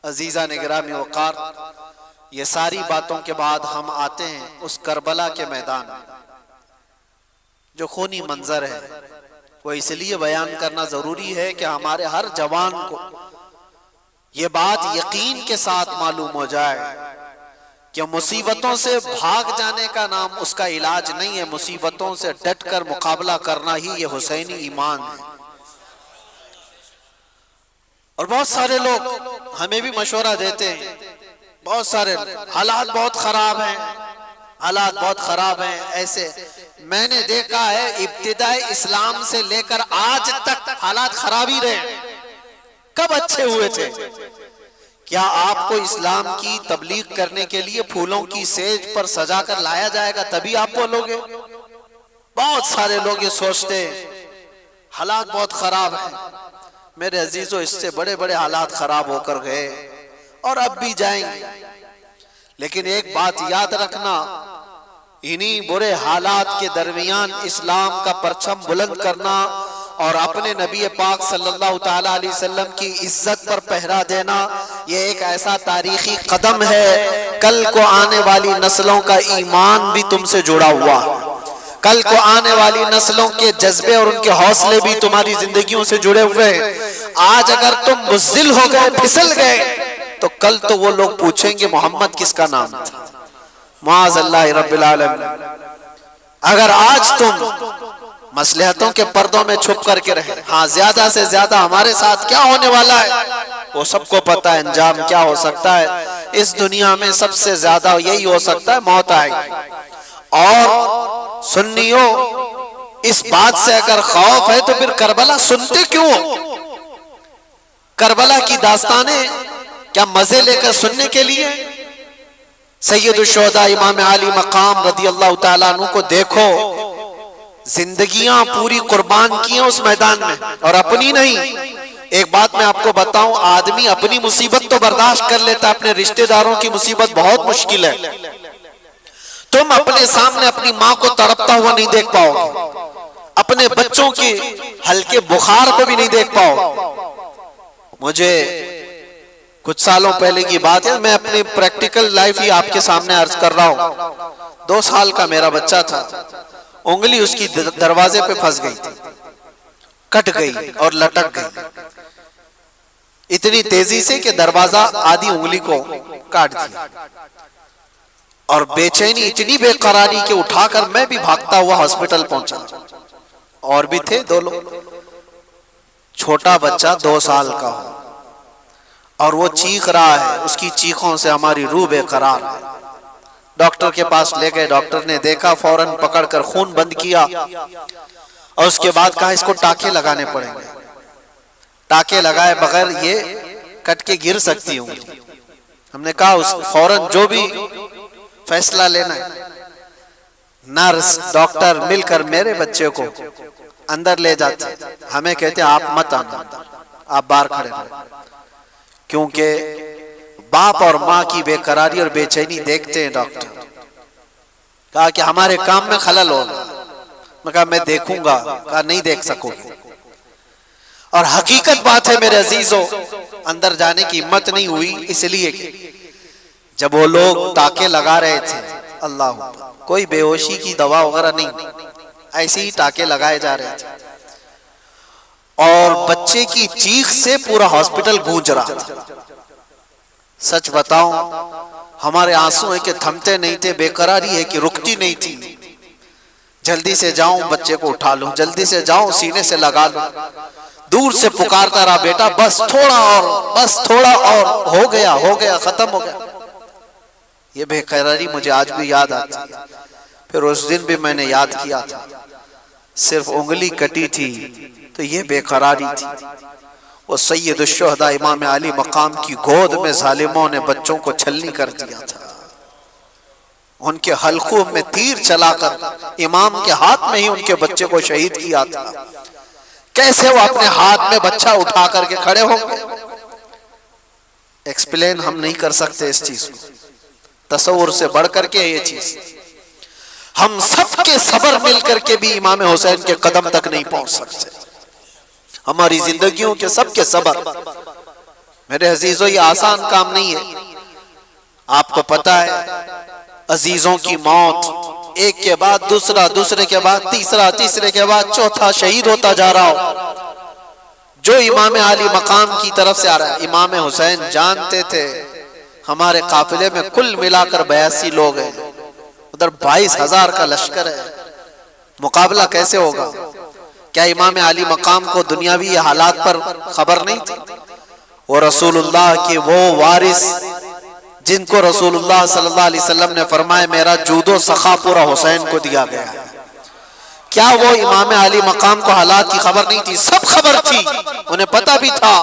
अजीजा ने गिरामी वक़ार, ये सारी बातों के बाद हम आते हैं उस करबला के मैदान में। जो खूनी मंजर है वो इसलिए बयान करना जरूरी है कि हमारे हर जवान को ये बात यकीन के साथ मालूम हो जाए कि मुसीबतों से भाग जाने का नाम उसका इलाज नहीं है, मुसीबतों से डट कर मुकाबला करना ही ये हुसैनी ईमान है। और बहुत सारे लोग हमें भी मशवरा देते हैं, बहुत सारे हालात बहुत खराब हैं, हालात बहुत खराब हैं। ऐसे मैंने देखा है इब्तिदाए इस्लाम से लेकर आज तक हालात खराब ही रहे। कब अच्छे हुए थे? क्या आपको इस्लाम की तबलीग करने के लिए फूलों की सेज पर सजा कर लाया जाएगा तभी आप बोलोगे? बहुत सारे लोग ये सोचते हैं हालात बहुत खराब है। मेरे अजीजों, इससे बड़े बड़े हालात खराब होकर गए और अब भी जाएंगे। लेकिन एक बात याद रखना, इन्हीं बुरे हालात के दरमियान इस्लाम का परचम बुलंद करना और अपने नबी पाक सल्लल्लाहु ताला अलैहि वसल्लम की इज्जत पर पहरा देना, ये एक ऐसा तारीखी कदम है। कल को आने वाली नस्लों का ईमान भी तुमसे जुड़ा हुआ है। कल को आने वाली नस्लों के जज्बे और उनके हौसले भी तुम्हारी जिंदगियों से जुड़े हुए हैं। आज अगर तुम बुज़दिल हो गए, फिसल गए, तो कल तो वो लोग पूछेंगे मोहम्मद किसका नाम था। मुआज़ल्लाह रब्बिल आलमीन। अगर आज तुम मसलहतों के पर्दों में छुप करके रहे, हाँ ज्यादा से ज्यादा हमारे साथ क्या होने वाला है वो सबको पता है, अंजाम क्या हो सकता है। इस दुनिया में सबसे ज्यादा यही हो सकता है, मौत आएगी। और सुन्नियों, इस बात से अगर खौफ है तो फिर करबला सुनते क्यों हो? करबला की दास्तानें क्या मजे लेकर सुनने के लिए? सैयदुल शुहदा इमाम अली मकाम रदी अल्लाह ताला अन्हु को देखो, जिंदगियां पूरी कुर्बान की हैं उस मैदान में, और अपनी नहीं। एक बात मैं आपको बताऊं, आदमी अपनी मुसीबत तो बर्दाश्त कर लेता, अपने रिश्तेदारों की मुसीबत बहुत मुश्किल है। तुम अपने सामने अपनी माँ को तड़पता हुआ नहीं देख पाओगे, अपने बच्चों के हल्के बुखार को भी नहीं देख पाओगे। मुझे कुछ सालों पहले की बात है, मैं अपनी प्रैक्टिकल लाइफ ही आपके सामने अर्ज कर रहा हूँ। 2 साल का मेरा बच्चा था, उंगली उसकी दरवाजे पे फंस गई थी, कट गई और लटक गई इतनी तेजी से कि दरवाजा आधी उंगली को काट दिया। और बेचैनी इतनी बेकरारी के उठाकर मैं भी भागता हुआ हॉस्पिटल पहुंचा। और भी थे 2 लोग। छोटा बच्चा 2 साल का हो और वो चीख रहा है, उसकी चीखों से हमारी रूह बेकरार है। डॉक्टर के पास ले गए, डॉक्टर ने देखा, फौरन पकड़कर खून बंद किया और उसके बाद कहा इसको टाके लगाने पड़ेंगे। टाके लगाए बगैर ये कट के गिर सकती हूँ। हमने कहा उस फौरन जो भी फैसला लेना है। नर्स डॉक्टर मिलकर मेरे बच्चे को अंदर ले जाते, हमें कहते आप मत आना, आप बाहर खड़े रहो, क्योंकि बाप और माँ की बेकरारी और बेचैनी देखते हैं। डॉक्टर कहा कि हमारे काम में खलल होगा। मैं कहा मैं देखूंगा। कहा नहीं देख सकोगे। और हकीकत बात है मेरे अजीजों, अंदर जाने की हिम्मत नहीं हुई, इसलिए कि जब वो लोग टाके लगा रहे थे, अल्लाह, कोई बेहोशी की दवा वगैरह नहीं, ऐसे ही टाके लगाए जा रहे थे और बच्चे की चीख से पूरा हॉस्पिटल गूंज रहा था। सच बताऊं, हमारे आंसू है कि थमते नहीं थे, बेकरारी है कि रुकती नहीं थी। जल्दी से जाऊं बच्चे को उठा लूं, जल्दी से जाऊं सीने से लगा लूं। दूर से पुकारता रहा, बेटा बस थोड़ा और, बस थोड़ा और, हो गया हो गया, खत्म हो गया। ये बेकरारी मुझे आज भी याद आती है। फिर उस दिन भी मैंने याद किया था, सिर्फ उंगली कटी थी तो ये बेकरारी थी। वो सैयदुल शुहदा इमाम अली मकाम की गोद में जालिमों ने बच्चों को छलनी कर दिया था। उनके हल्कों में तीर चलाकर इमाम के हाथ में ही उनके बच्चे को शहीद किया था। कैसे वो अपने हाथ में बच्चा उठा करके खड़े होंगे? एक्सप्लेन हम नहीं कर सकते इस चीज को, तसव्वुर से बढ़ करके ये चीज। हम सबके सबर मिल करके भी इमाम हुसैन के कदम तक नहीं पहुंच सकते। हमारी जिंदगियों के सबके सबर, मेरे अजीजों, ये आसान काम नहीं है। आपको पता है, अजीजों की मौत एक के बाद दूसरा, दूसरे के बाद तीसरा, तीसरे के बाद चौथा शहीद होता जा रहा हो। जो इमाम आली मकाम की तरफ से आ रहा है। इमाम हुसैन जानते थे हमारे काफिले में कुल मिलाकर 82 लोग हैं, उधर 22,000 का लश्कर है, मुकाबला कैसे होगा? क्या इमाम आली मकाम को दुनियावी हालात पर खबर नहीं थी? वो रसूलुल्लाह के वो वारिस जिनको रसूलुल्लाह सल्लल्लाहु अलैहि वसल्लम ने फरमाया मेरा जूदो सखा पूरा हुसैन को दिया गया है। क्या वो इमाम आली मकाम को हालात की खबर नहीं थी? सब खबर थी, उन्हें पता भी था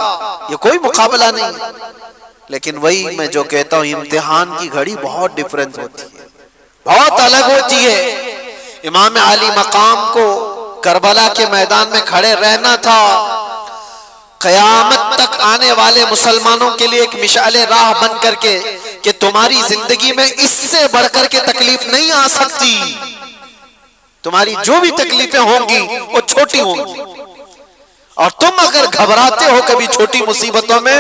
ये कोई मुकाबला नहीं। लेकिन वही मैं जो कहता हूं, इम्तिहान की घड़ी बहुत डिफरेंस होती है, बहुत अलग होती है। इमाम आली मकाम को करबला के मैदान में खड़े रहना था। कयामत तक आने वाले मुसलमानों के लिए एक मिसाले राह बन करके कि तुम्हारी जिंदगी में इससे बढ़कर के तकलीफ नहीं आ सकती। तुम्हारी जो भी तकलीफें होंगी वो छोटी होंगी, और तुम अगर घबराते हो कभी छोटी मुसीबतों में,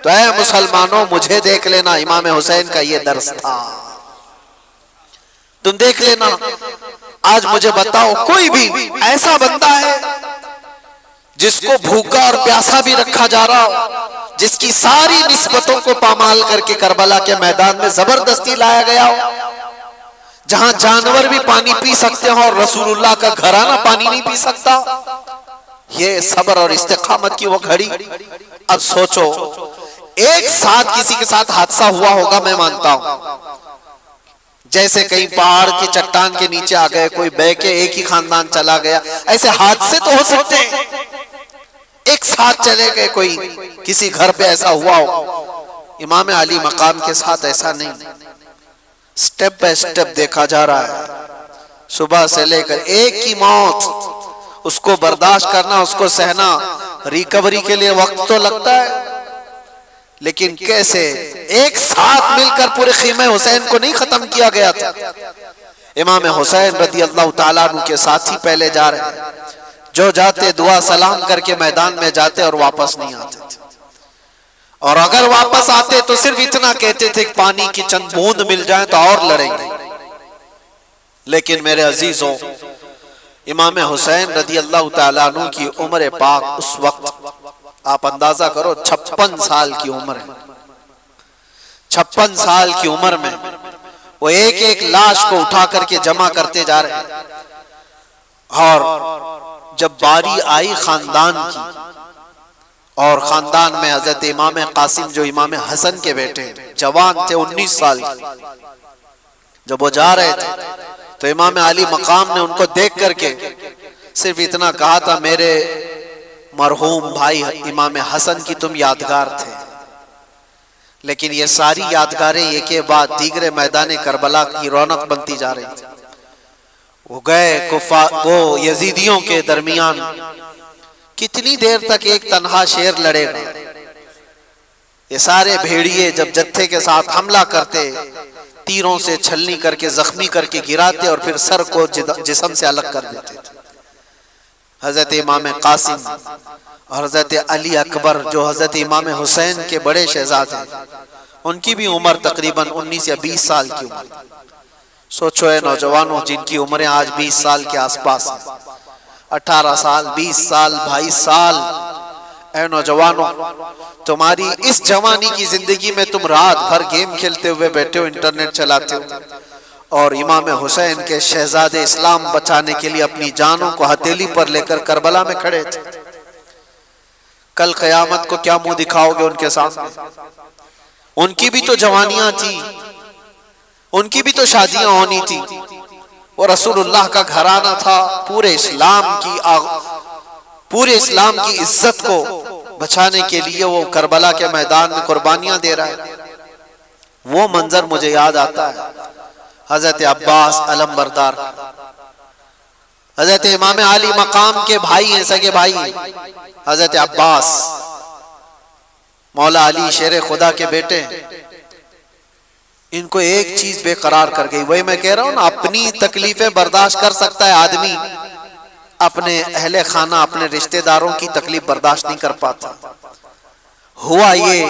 तो ऐ मुसलमानों मुझे देख लेना। इमाम हुसैन का ये दर्स था, तुम देख लेना। आज मुझे बताओ, कोई भी ऐसा बंदा है जिसको भूखा और प्यासा भी रखा जा रहा हो, जिसकी सारी निस्बतों को पामाल करके करबला के मैदान में जबरदस्ती लाया गया हो, जहां जानवर भी पानी पी सकते हो और रसूलुल्लाह का घराना पानी नहीं पी सकता? ये सब्र और इस्तिकामत की वो घड़ी। अब सोचो, एक साथ किसी के साथ हादसा हुआ होगा, मैं मानता हूं, जैसे कहीं पहाड़ की चट्टान के नीचे आ गए, कोई बह के एक ही खानदान चला गया, ऐसे हादसे तो हो सकते हैं। एक साथ चले गए, कोई किसी घर पे ऐसा हुआ हो। इमाम अली मकाम के साथ ऐसा नहीं, स्टेप बाय स्टेप देखा जा रहा है। सुबह से लेकर एक ही मौत, उसको बर्दाश्त करना, उसको सहना, रिकवरी के लिए वक्त तो लगता है, लेकिन कैसे एक साथ मिलकर पूरे खीमे हुसैन को नहीं खत्म किया गया था। इमाम हुसैन रदी अल्लाह ताला अन्हु के साथी पहले जा रहे हैं, जो जाते दुआ सलाम करके मैदान में जाते और वापस नहीं आते थे, और अगर वापस आते तो सिर्फ इतना कहते थे कि पानी की चंद बूंद मिल जाए तो और लड़ेंगे। लेकिन मेरे अजीजों, इमाम हुसैन रदी अल्लाह ताला अन्हु की उम्र पाक उस वक्त आप अंदाजा करो 56 साल की उम्र है। 56 साल की उम्र में वो एक एक लाश को उठा करके जमा करते जा रहे हैं। और जब बारी आई खानदान की, और खानदान में हजरत इमाम कासिम जो इमाम हसन के बेटे जवान थे, 19 साल के, जब वो जा रहे थे तो इमाम अली मकाम ने उनको देख करके सिर्फ इतना कहा था, मेरे मरहूम भाई इमाम हसन की तुम यादगार थे। लेकिन ये सारी यादगारें एक के बाद दीगरे मैदान करबला की रौनक बनती जा रही थी। वो गए वो यजीदियों के दरमियान कितनी देर तक एक तन्हा शेर लड़ेगा। ये सारे भेड़िए जब जत्थे के साथ हमला करते, तीरों से छलनी करके जख्मी करके गिराते और फिर सर को जिस्म से अलग कर देते थे। हजरत इमाम कासिम और हजरत अली अकबर जो हजरत इमाम हुसैन के बड़े शहजादे, उनकी भी उम्र तकरीबन 19 या 20 साल की उम्र। सोचो है नौजवानों, जिनकी उम्रें आज 20 साल के आसपास है, 18 साल, 20 साल, 22 साल। ऐ नौजवानों, तुम्हारी इस जवानी की जिंदगी में तुम रात भर गेम खेलते हुए बैठे हो, इंटरनेट चलाते हो, और इमाम हुसैन के शहजादे इस्लाम बचाने के लिए अपनी जानों को हथेली पर लेकर करबला में खड़े थे। कल कयामत को क्या मुंह दिखाओगे उनके सामने? उनकी भी तो जवानियां थी, उनकी भी तो शादियां होनी थी। वो रसूलुल्लाह का घराना था, पूरे इस्लाम की इज्जत को बचाने के लिए वो करबला के मैदान में कुर्बानियां दे रहा है। वो मंजर मुझे याद आता है हजरत अब्बास अलम बरदार, हजरत इमाम अली मकाम के भाई हैं, सगे भाई हजरत अब्बास, मौला अली शेर खुदा के बेटे। इनको एक चीज बेकरार कर गई, वही मैं कह रहा हूं ना, अपनी तकलीफें बर्दाश्त कर सकता है आदमी, अपने अहले खाना, अपने रिश्तेदारों की तकलीफ बर्दाश्त नहीं कर पाता। हुआ ये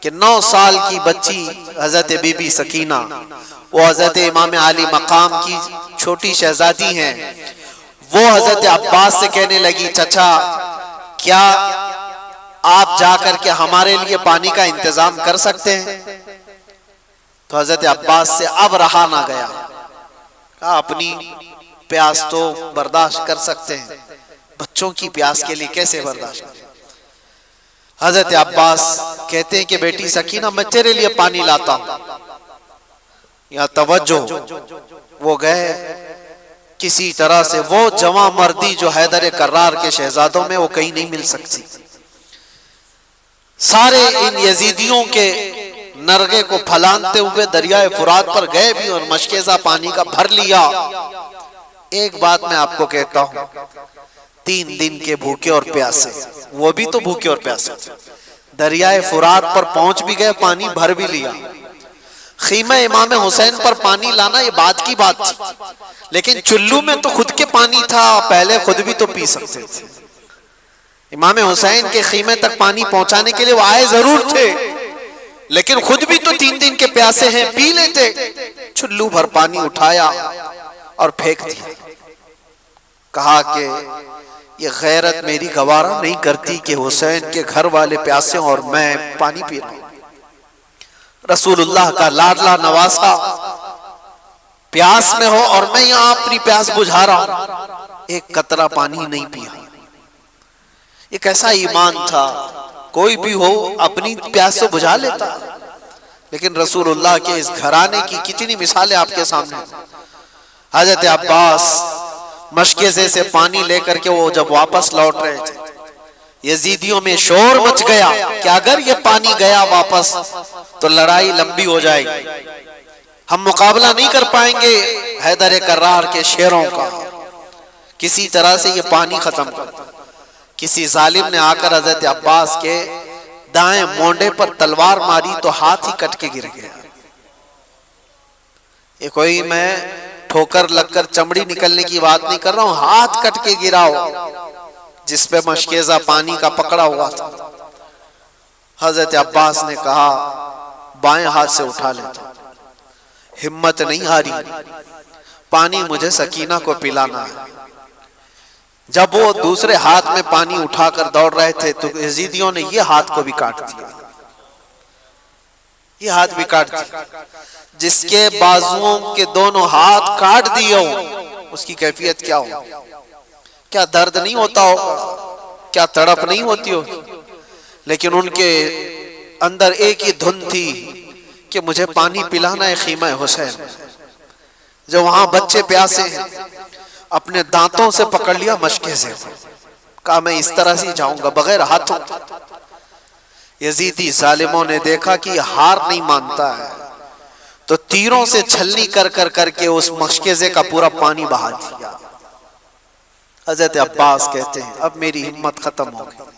कि 9 साल की बच्ची हजरत बीबी सकीना, वो हजरत इमाम आली मकाम की छोटी शहजादी हैं, वो हजरत अब्बास से कहने लगी, चचा क्या आप जाकर के हमारे लिए पानी का इंतजाम कर सकते हैं? तो हजरत अब्बास से अब रहा ना गया, कहा अपनी प्यास तो बर्दाश्त कर सकते हैं, बच्चों की प्यास के लिए कैसे बर्दाश्त करें? हजरत अब्बास कहते हैं कि बेटी सकीना मैं तेरे लिए पानी लाता हूं। या तवज्जो, वो गए किसी तरह से, वो जवां मर्दी जो हैदर कर्रार के शहजादों में वो कहीं नहीं मिल सकती। सारे इन यजीदियों के नरगे को फलानते हुए दरियाए फुरात पर गए भी और मशकेजा पानी का भर लिया। एक बात मैं आपको कहता हूं, 3 दिन के भूखे और प्यासे, वो भी तो भूखे और प्यासे, दरियाए फुरात पर पहुंच भी गए, पानी भर भी लिया। खीमा इमाम हुसैन पर पानी लाना ये बात की बात थी, लेकिन चुल्लू में तो खुद के पानी था, पहले खुद भी तो पी सकते थे। इमाम हुसैन के खीमे तक पानी पहुंचाने के लिए वो आए जरूर थे, लेकिन खुद भी तो 3 दिन के प्यासे हैं, पी लेते। चुल्लू भर पानी उठाया और फेंक दिया। कहा कि ये गैरत मेरी गवारा नहीं करती कि हुसैन के घर वाले प्यासे और मैं पानी पी रहा हूं। रसूलुल्लाह का लाडला नवासा प्यास में हो और मैं यहां अपनी प्यास बुझा रहा हूं, एक कतरा पानी नहीं पिया। ये कैसा ईमान था, कोई भी हो अपनी प्यास से बुझा लेता। लेकिन रसूलुल्लाह के इस घराने की कितनी मिसालें आपके सामने। हजरत अब्बास मशकेज़े से पानी लेकर के वो जब वापस लौट रहे थे, यजीदियों में शोर मच गया कि अगर ये पानी गया वापस तो लड़ाई लंबी हो जाएगी, हम मुकाबला नहीं कर पाएंगे हैदर कर्रार के शेरों का, किसी तरह से ये पानी खत्म कर। किसी जालिम ने आकर हजरत अब्बास के दाएं मोंडे पर तलवार मारी तो हाथ ही कट के गिर गया। ये कोई मैं ठोकर लगकर चमड़ी निकलने की बात नहीं कर रहा हूं, हाथ कट के गिरा हो जिसपे मशकेजा पानी का पकड़ा हुआ था। हजरत अब्बास ने कहा बाएं हाथ से उठा लेता, हिम्मत नहीं हारी, पानी मुझे सकीना को पिलाना है। जब वो दूसरे हाथ में पानी उठाकर दौड़ रहे थे तो यजीदियों ने ये हाथ को भी काट दिया, ये हाथ भी काट दिया। जिसके बाजुओं के दोनों हाथ काट दिए हो उसकी कैफियत क्या हो? क्या दर्द नहीं होता हो? क्या तड़प नहीं होती हो? लेकिन उनके अंदर एक ही धुन थी कि मुझे पानी पिलाना है खीमा हुसैन। जो वहां बच्चे प्यासे हैं, अपने दांतों से पकड़ लिया मशकेज़े को, कहा मैं इस तरह से जाऊंगा बगैर हाथों। यजीदी जालिमों ने देखा कि हार नहीं मानता है, तो तीरों से छलनी कर कर करके उस मशकेज़े का पूरा पानी बहा दिया। हजरत अब्बास कहते हैं अब मेरी हिम्मत खत्म हो गई।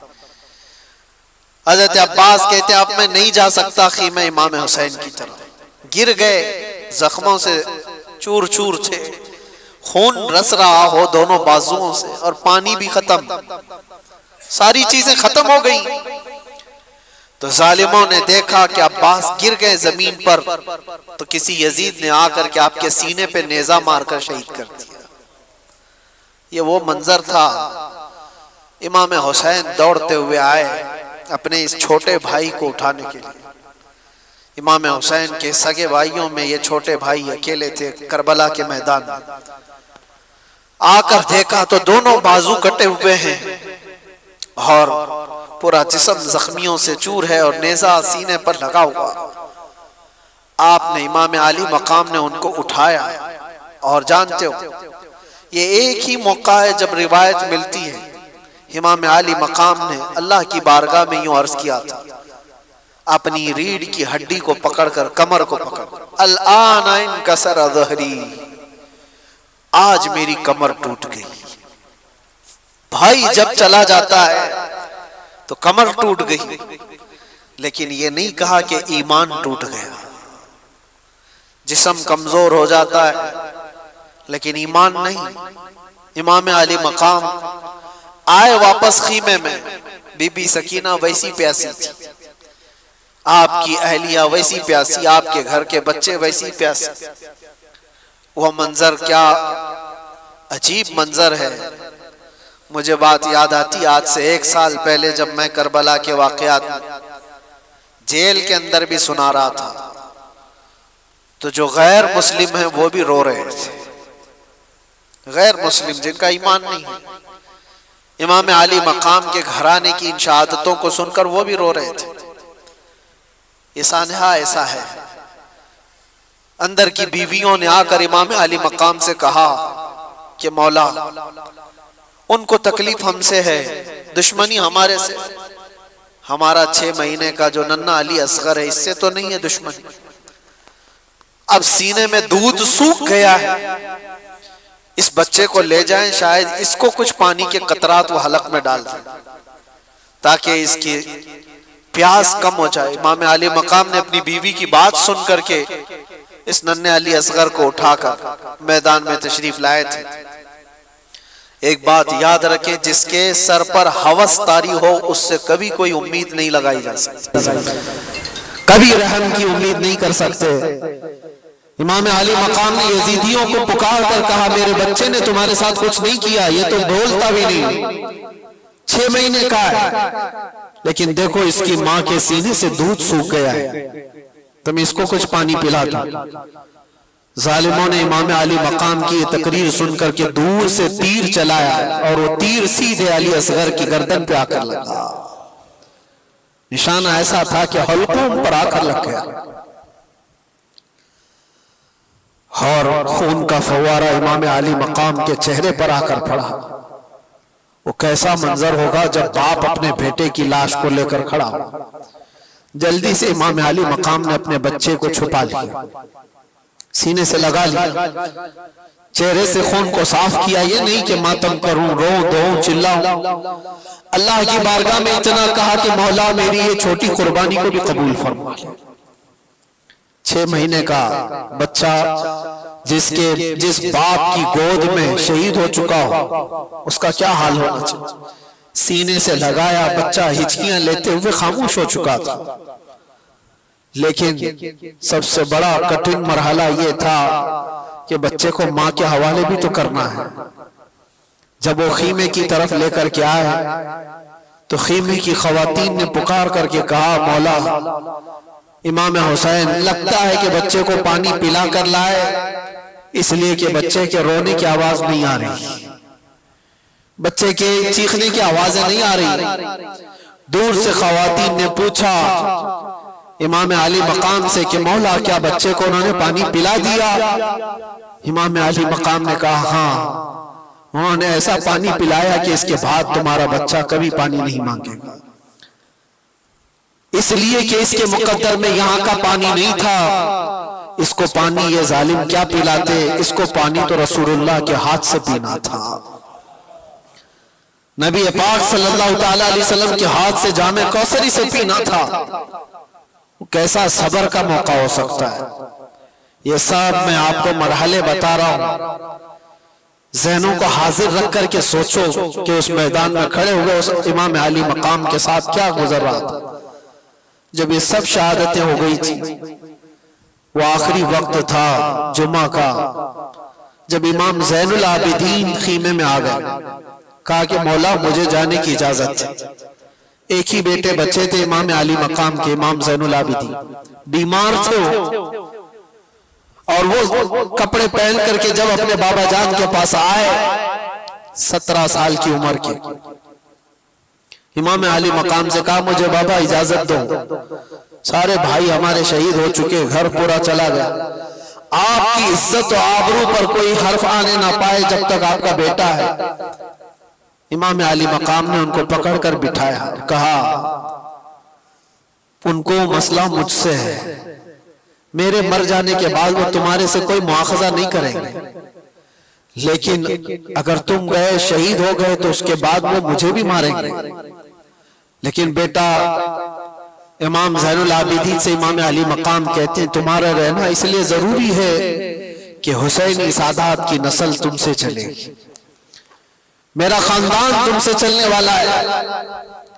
हजरत अब्बास कहते हैं अब मैं नहीं जा सकता खीमा इमाम हुसैन की तरफ। गिर गए, जख्मों से चूर चूर थे, खून रस रहा हो दोनों बाजुओं से और पानी भी खत्म, सारी चीजें खत्म हो गई। तो जालिमों ने देखा कि अब्बास गिर गए जमीन पर, तो किसी यजीद ने आकर के आपके सीने पे नेजा मारकर शहीद कर दिया। ये वो मंजर था। इमाम हुसैन दौड़ते हुए आए अपने इस छोटे भाई को उठाने के लिए। इमाम हुसैन के सगे भाइयों में ये छोटे भाई अकेले थे। करबला के मैदान में आकर देखा तो दोनों बाजू कटे हुए हैं और पूरा जिस्म जख्मियों से चूर है और नेजा सीने पर लगा हुआ। आपने इमाम आली मकाम ने उनको उठाया और जानते हो ये एक ही मौका है जब रिवायत मिलती है इमाम आली मकाम ने अल्लाह की बारगाह में यूं अर्ज किया था, अपनी रीढ़ की हड्डी को पकड़कर, कमर को पकड़, अल-आन इनकसर ज़हरी, आज मेरी कमर टूट गई। भाई जब चला जाता है तो कमर टूट गई, लेकिन ये नहीं कहा कि ईमान टूट गया। जिस्म कमजोर हो जाता है लेकिन ईमान नहीं। इमाम आली मकाम आए वापस खीमे में, बीबी सकीना वैसी प्यासी थी, आपकी अहलिया वैसी प्यासी, आपके घर के बच्चे वैसी प्यासी। वह मंजर क्या अजीब मंजर है। मुझे बात याद आती, आज से 1 साल पहले जब मैं करबला के वाकयात जेल के अंदर भी सुना रहा था, तो जो गैर मुस्लिम है वो भी रो रहे थे। गैर मुस्लिम जिनका ईमान नहीं है, इमाम अली मकाम के घराने की इन शहादतों को सुनकर वो भी रो रहे थे। ये सानहा ऐसा है। अंदर की बीवियों ने आकर इमाम अली मकाम से कहा कि मौला, उनको तकलीफ हमसे है, दुश्मनी हमारे से, हमारा 6 महीने का जो नन्ना अली असगर है इससे तो नहीं है दुश्मनी। अब सीने में दूध सूख गया है, इस बच्चे को ले जाएं, शायद इसको कुछ पानी के कतरात वो हलक में डाल दें ताकि इसकी प्यास कम हो जाए। इमाम अली मकाम ने अपनी बीवी की बात सुन करके इस नन्हे अली असगर को उठाकर मैदान में तशरीफ लाए थे। एक बात याद रखें, जिसके सर पर हवस तारी हो उससे कभी कोई उम्मीद नहीं लगाई जा सकती, कभी रहम की उम्मीद नहीं कर सकते। इमाम अली मकाम ने यजीदियों को पुकार कर कहा, मेरे बच्चे ने तुम्हारे साथ कुछ नहीं किया, ये तो बोलता भी नहीं, 6 महीने का है, लेकिन देखो इसकी माँ के सीने से दूध सूख गया है, तुम इसको कुछ पानी पिला दो। जालिमों ने इमाम अली मकाम की ये तकरीर सुनकर के दूर से तीर चलाया और वो तीर सीधे अली असगर की गर्दन पे आकर लगा। निशाना ऐसा था कि हल्कों पर आकर लग गया और खून का फव्वारा इमाम अली मकाम के चेहरे पर आकर पड़ा। वो कैसा मंजर होगा जब बाप अपने बेटे की लाश को लेकर खड़ा हो। जल्दी से इमाम अली मकाम ने अपने बच्चे को छुपा लिया, सीने से लगा लिया, चेहरे से खून को साफ किया। ये नहीं कि मातम करूं, रो दो, चिल्लाऊं। अल्लाह की बारगाह में इतना कहा कि मौला मेरी ये छोटी कुर्बानी को भी कबूल फरमा ले। 6 महीने का बच्चा जिस बाप की गोद में शहीद हो चुका हो उसका क्या हाल होना चाहिए। सीने से लगाया, बच्चा हिचकियां लेते हुए खामोश हो चुका था। लेकिन सबसे बड़ा कठिन मरहला ये था कि बच्चे को मां के हवाले भी तो करना है। जब वो खीमे की तरफ लेकर के आए तो खीमे की खवातीन ने पुकार करके कहा, मौला इमाम हुसैन लगता है कि बच्चे को पानी पिला कर लाए, इसलिए कि बच्चे के रोने की आवाज नहीं आ रही, बच्चे के चीखने की आवाजें नहीं आ रही। दूर से खवातीन ने पूछा इमाम अली मकाम से कि मौला क्या बच्चे को उन्होंने पानी पिला दिया। इमाम अली मकाम ने कहा, हाँ, उन्होंने ऐसा पानी पिलाया कि इसके बाद तुम्हारा बच्चा कभी पानी नहीं मांगेगा, इसलिए कि इसके मुकद्दर में यहाँ का पानी नहीं था। इसको पानी ये जालिम क्या पिलाते, इसको पानी तो रसूलुल्लाह के हाथ से पीना था। नबी पाक सल्लल्लाहु ताला अलैहि वसल्लम के हाथ से जामे कौसरी से पीना था। कैसा सब्र का मौका हो सकता है। ये सब मैं आपको मरहले बता रहा हूं, ज़हनों को हाजिर रख करके सोचो कि उस मैदान में खड़े हुए उस इमाम अली मकाम के साथ क्या गुजर रहा था। जब ये सब शहादतें हो गई थी, वो आखिरी वक्त था जुमा का, जब इमाम ज़ैनुल आबिदीन खीमे में आ गए, कहा कि मौला मुझे जाने की इजाजत है। एक ही बेटे बच्चे थे इमाम अली मकाम के, इमाम ज़ैनुल आबिदीन बीमार थे और वो कपड़े पहन करके जब अपने बाबा जान के पास आए, 17 साल की उम्र के, इमाम अली मकाम से कहा मुझे बाबा इजाजत दो, सारे भाई हमारे शहीद हो चुके, घर पूरा चला गया, आपकी इज्जत और आबरू पर कोई हर्फ आने ना पाए जब तक आपका बेटा है। इमाम अली मकाम ने उनको पकड़कर बिठाया, कहा उनको मसला मुझसे है, मेरे मर जाने के बाद वो तुम्हारे से कोई मुआखजा नहीं करेंगे, लेकिन अगर तुम गए शहीद हो गए तो उसके बाद वो मुझे भी मारेंगे। लेकिन बेटा इमाम ज़ैनुल आबिदीन से इमाम अली मकाम कहते हैं तुम्हारा रहना इसलिए जरूरी है कि हुसैनी सादात की नस्ल तुमसे चलेगी, मेरा खानदान तुमसे चलने वाला है।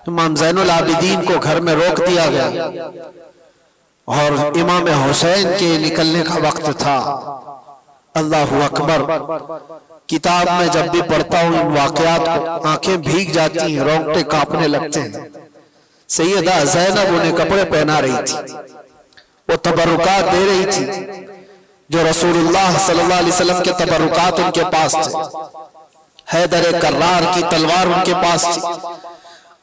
इमाम ज़ैनुल आबिदीन को घर में रोक दिया गया और इमाम हुसैन के निकलने का वक्त था। अल्लाहु अकबर। किताब में जब भी पढ़ता हूँ इन वाकयात को आंखें भीग जाती हैं, रोंगटे कांपने लगते हैं। सैयदा ज़ैनब उन्हें कपड़े पहना रही थी, वो तबरुकात दे रही थी जो रसूलुल्लाह सल्लल्लाहु अलैहि वसल्लम के तबरुकात उनके पास थे। हैदर कर्रार की तलवार उनके पास थी,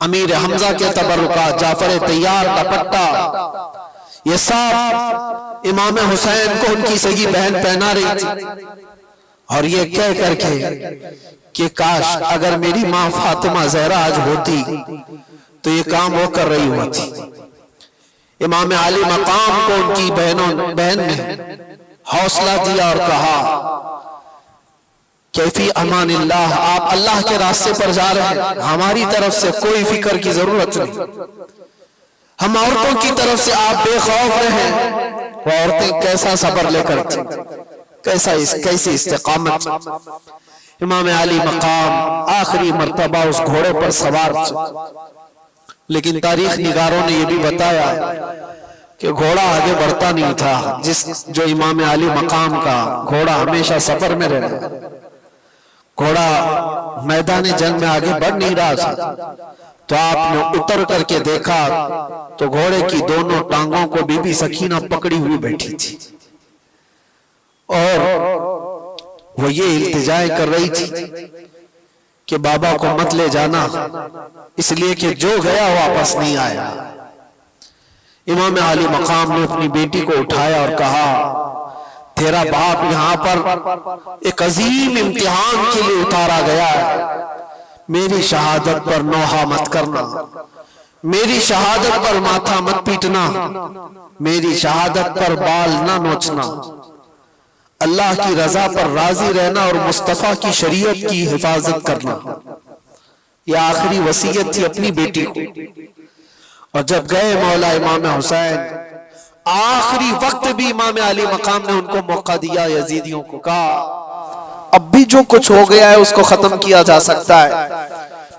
अमीर हमजा के तबरुकात, जाफर तैयार का पट्टा, ये सब इमाम हुसैन को उनकी सगी बहन पहना रही थी। और ये कह करके कि काश अगर मेरी माँ फातिमा ज़हरा आज होती तो ये काम वो कर रही होती। इमाम आली मकाम को उनकी बहन ने हौसला दिया और कहा कैफी अमानिल्लाह, आप अल्लाह के रास्ते पर जा रहे हैं, हमारी तरफ से कोई फिक्र की जरूरत नहीं, हम औरतों की तरफ से आप बेखौफ रहे। वो औरतें कैसा सब्र लेकर कैसी इस्तिकामत। इमाम आली मकाम आखिरी मर्तबा उस घोड़े पर सवार थे, लेकिन तारीख निगारों ने यह भी बताया कि घोड़ा आगे बढ़ता नहीं था। जो इमाम आली मकाम का घोड़ा हमेशा सफर में रहता, घोड़ा मैदान जंग में आगे बढ़ नहीं रहा था। तो आपने उतर करके देखा तो घोड़े की दोनों टांगों को बीबी सकीना पकड़ी हुई बैठी थी और वो ये इल्तिजाएं कर रही थी कि बाबा को मत ले जाना, इसलिए कि जो गया वापस नहीं आया। इमाम आली मकाम ने अपनी बेटी को उठाया और कहा तेरा बाप यहाँ पर एक अजीम इम्तिहान के लिए उतारा गया है, मेरी शहादत पर नोहा मत करना, मेरी शहादत पर माथा मत पीटना, मेरी शहादत पर बाल ना नोचना, अल्लाह की रजा पर राजी रहना और मुस्तफा की शरीयत की हिफाजत करना। यह आखिरी वसीयत थी अपनी बेटी को। और जब गए मौला इमाम हुसैन, आखिरी वक्त भी इमाम अली मकाम ने उनको मौका दिया, यजीदियों को कहा अब भी जो कुछ हो गया है उसको खत्म किया जा सकता है,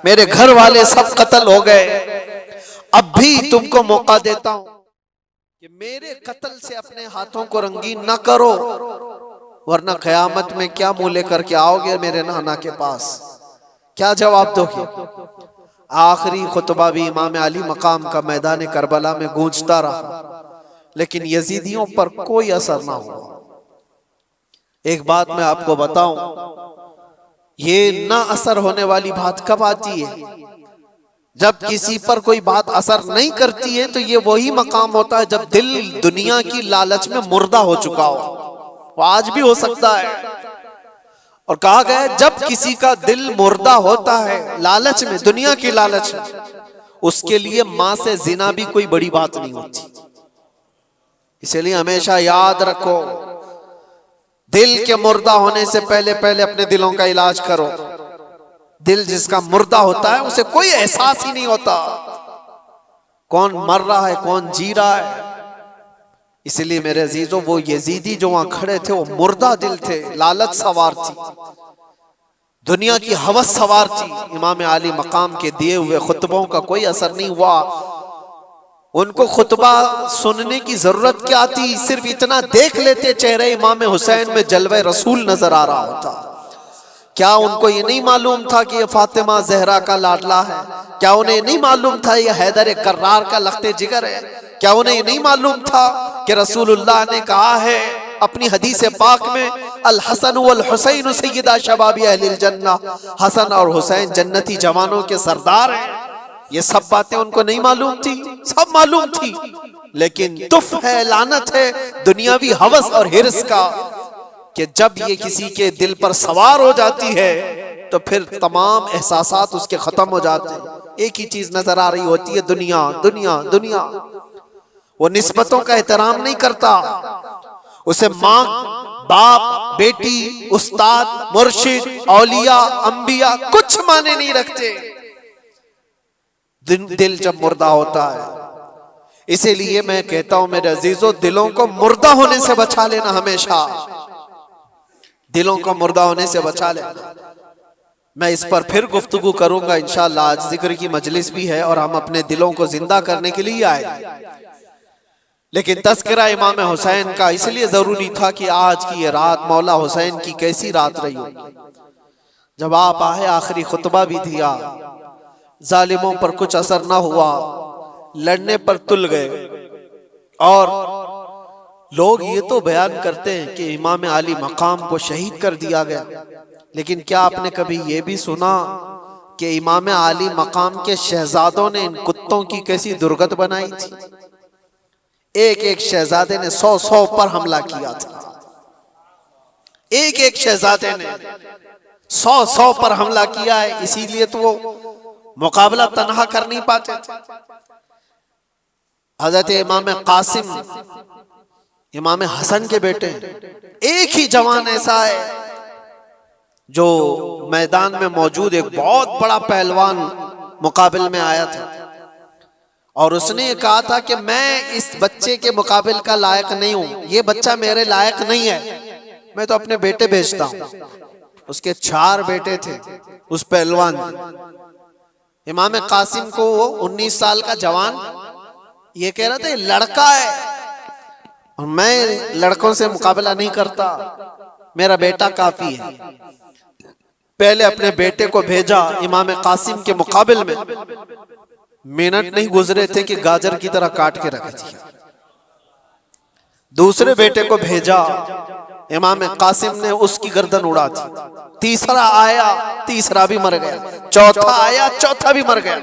मेरे घर वाले सब कत्ल हो गए, अब भी तुमको मौका देता हूं कि मेरे कत्ल से अपने हाथों को रंगीन न करो, वरना क़यामत में क्या मुंह लेकर के आओगे मेरे नाना के पास, क्या जवाब दोगे। आखिरी खुतबा भी इमाम अली मकाम का मैदान करबला में गूंजता रहा, लेकिन यजीदियों पर कोई असर ना हुआ। एक बात मैं आपको बताऊं, ये ना असर होने वाली बात कब आती है? जब किसी पर कोई बात असर नहीं करती है तो ये वही मकाम होता है जब दिल दुनिया की लालच में मुर्दा हो चुका हो। वो आज भी हो सकता है। और कहा गया जब किसी का दिल मुर्दा होता है लालच में, दुनिया की लालच में, उसके लिए मां से जिना भी कोई बड़ी बात नहीं होती। इसलिए हमेशा याद रखो, दिल के मुर्दा होने से पहले पहले अपने दिलों का इलाज करो। दिल जिसका मुर्दा होता है उसे कोई एहसास ही नहीं होता कौन मर रहा है कौन जी रहा है। इसलिए मेरे अजीजों, वो यजीदी जो वहां खड़े थे वो मुर्दा दिल थे, लालच सवार थी, दुनिया की हवस सवार थी। इमाम आली मकाम के दिए हुए खुतबों का कोई असर नहीं हुआ। उनको खुतबा सुनने की जरूरत क्या थी, सिर्फ इतना देख लेते चेहरे इमाम हुसैन में जलवे रसूल नजर आ रहा होता। क्या उनको ये नहीं मालूम था कि ये फातिमा ज़हरा का लाडला है? क्या उन्हें नहीं मालूम था ये हैदर कर्रार का लख्ते जिगर है? क्या उन्हें नहीं मालूम था कि रसूलुल्लाह ने कहा है अपनी हदीस पाक में, अल हसन वल हुसैन सय्यदा शबाबी अहलिल जन्नह, हसन और हुसैन जन्नती जवानों के सरदार हैं। ये सब बातें उनको नहीं मालूम थी? सब मालूम थी, लेकिन तुफ है, लानत है दुनियावी हवस और हिर्स का कि जब ये किसी के दिल पर सवार हो जाती है तो फिर तमाम एहसासात उसके खत्म हो जाते हैं। एक ही चीज नजर आ रही होती है, दुनिया दुनिया दुनिया। वो निस्बतों का एहतराम नहीं करता, उसे माँ बाप बेटी उस्ताद मुर्शिद औलिया अंबिया कुछ माने नहीं रखते। दिल जब मुर्दा होता है, इसीलिए मैं कहता हूं मेरे अजीजों, दिलों को मुर्दा होने से बचा लेना, हमेशा दिलों को मुर्दा होने से बचा लेना। मैं इस पर फिर गुफ्तगू करूंगा इंशाअल्लाह। आज जिक्र की मजलिस भी है और हम अपने दिलों को जिंदा करने के लिए आए, लेकिन तस्करा इमाम हुसैन का इसलिए जरूरी था कि आज की ये रात मौला हुसैन की कैसी रात रही हो। जब आप आए आखिरी खुतबा भी दिया, जालिमों पर कुछ असर ना हुआ, लड़ने पर तुल गए। और लोग ये तो बयान करते हैं कि इमाम अली मकाम को शहीद कर दिया गया, लेकिन क्या आपने कभी ये भी सुना कि इमाम अली मकाम के शहजादों ने इन कुत्तों की कैसी दुर्गत बनाई थी? एक एक शहजादे ने 100 पर हमला किया था। एक एक शहजादे ने 100 पर हमला किया है, इसीलिए तो वो मुकाबला तन्हा कर नहीं पाते थे। हजरत इमाम कासिम इमाम हसन के बेटे, एक ही जवान ऐसा है जो मैदान में मौजूद एक बहुत बड़ा पहलवान मुकाबले में आया था और उसने कहा था कि मैं इस बच्चे के मुकाबले का लायक नहीं हूं, ये बच्चा मेरे लायक नहीं है, मैं तो अपने बेटे भेजता हूं। उसके 4 बेटे थे उस पहलवान। इमाम कासिम को 19 साल का जवान ये कह रहा था लड़का है और मैं लड़कों से मुकाबला नहीं करता, मेरा बेटा काफी है। पहले अपने बेटे को भेजा इमाम कासिम के मुकाबले में, मिनट नहीं गुजरे थे कि गाजर की तरह काट के रख दिया। दूसरे बेटे को भेजा, इमाम कासिम ने उसकी गर्दन उड़ा दी। तीसरा आया, तीसरा भी मर गया। चौथा आया, चौथा भी मर गया।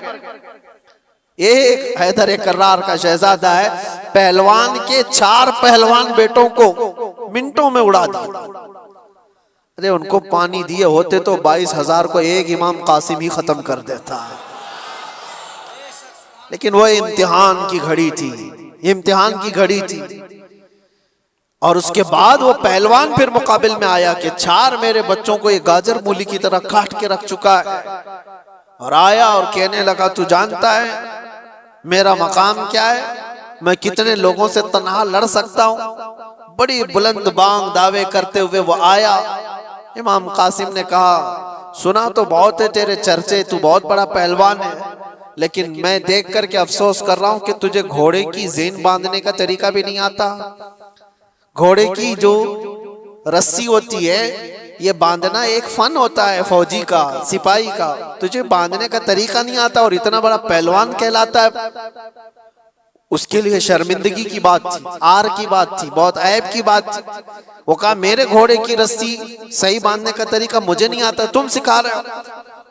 एक हैदर कर्रार का शहजादा है, पहलवान के 4 पहलवान बेटों को मिनटों में उड़ा दिया। अरे उनको पानी दिए होते तो 22,000 को एक इमाम कासिम ही खत्म कर देता, लेकिन वो इम्तिहान की घड़ी थी, इम्तिहान की घड़ी थी। और उसके बाद वो पहलवान फिर मुकाबले में आया कि 4 मेरे बच्चों को ये गाजर मूली की तरह काट के रख चुका है, और आया और कहने लगा तू जानता है मेरा मकाम क्या है, मैं कितने लोगों से तन्हा लड़ सकता हूं। बड़ी बुलंद बांग दावे करते हुए वो आया। इमाम कासिम ने कहा सुना तो बहुत है तेरे चर्चे, तू बहुत बड़ा पहलवान है, लेकिन मैं देख करके अफसोस कर रहा हूं कि तुझे घोड़े की जेन बांधने का तरीका भी नहीं आता। घोड़े की जो रस्सी होती है ये बांधना एक फन होता है फौजी का, सिपाही का, तुझे बांधने का तरीका नहीं आता और इतना बड़ा पहलवान कहलाता है। उसके लिए शर्मिंदगी की बात थी, आर की बात थी, बहुत ऐब की बात थी। वो कहा मेरे घोड़े की रस्सी सही बांधने का तरीका मुझे नहीं आता, तुम सिखा रहे हो।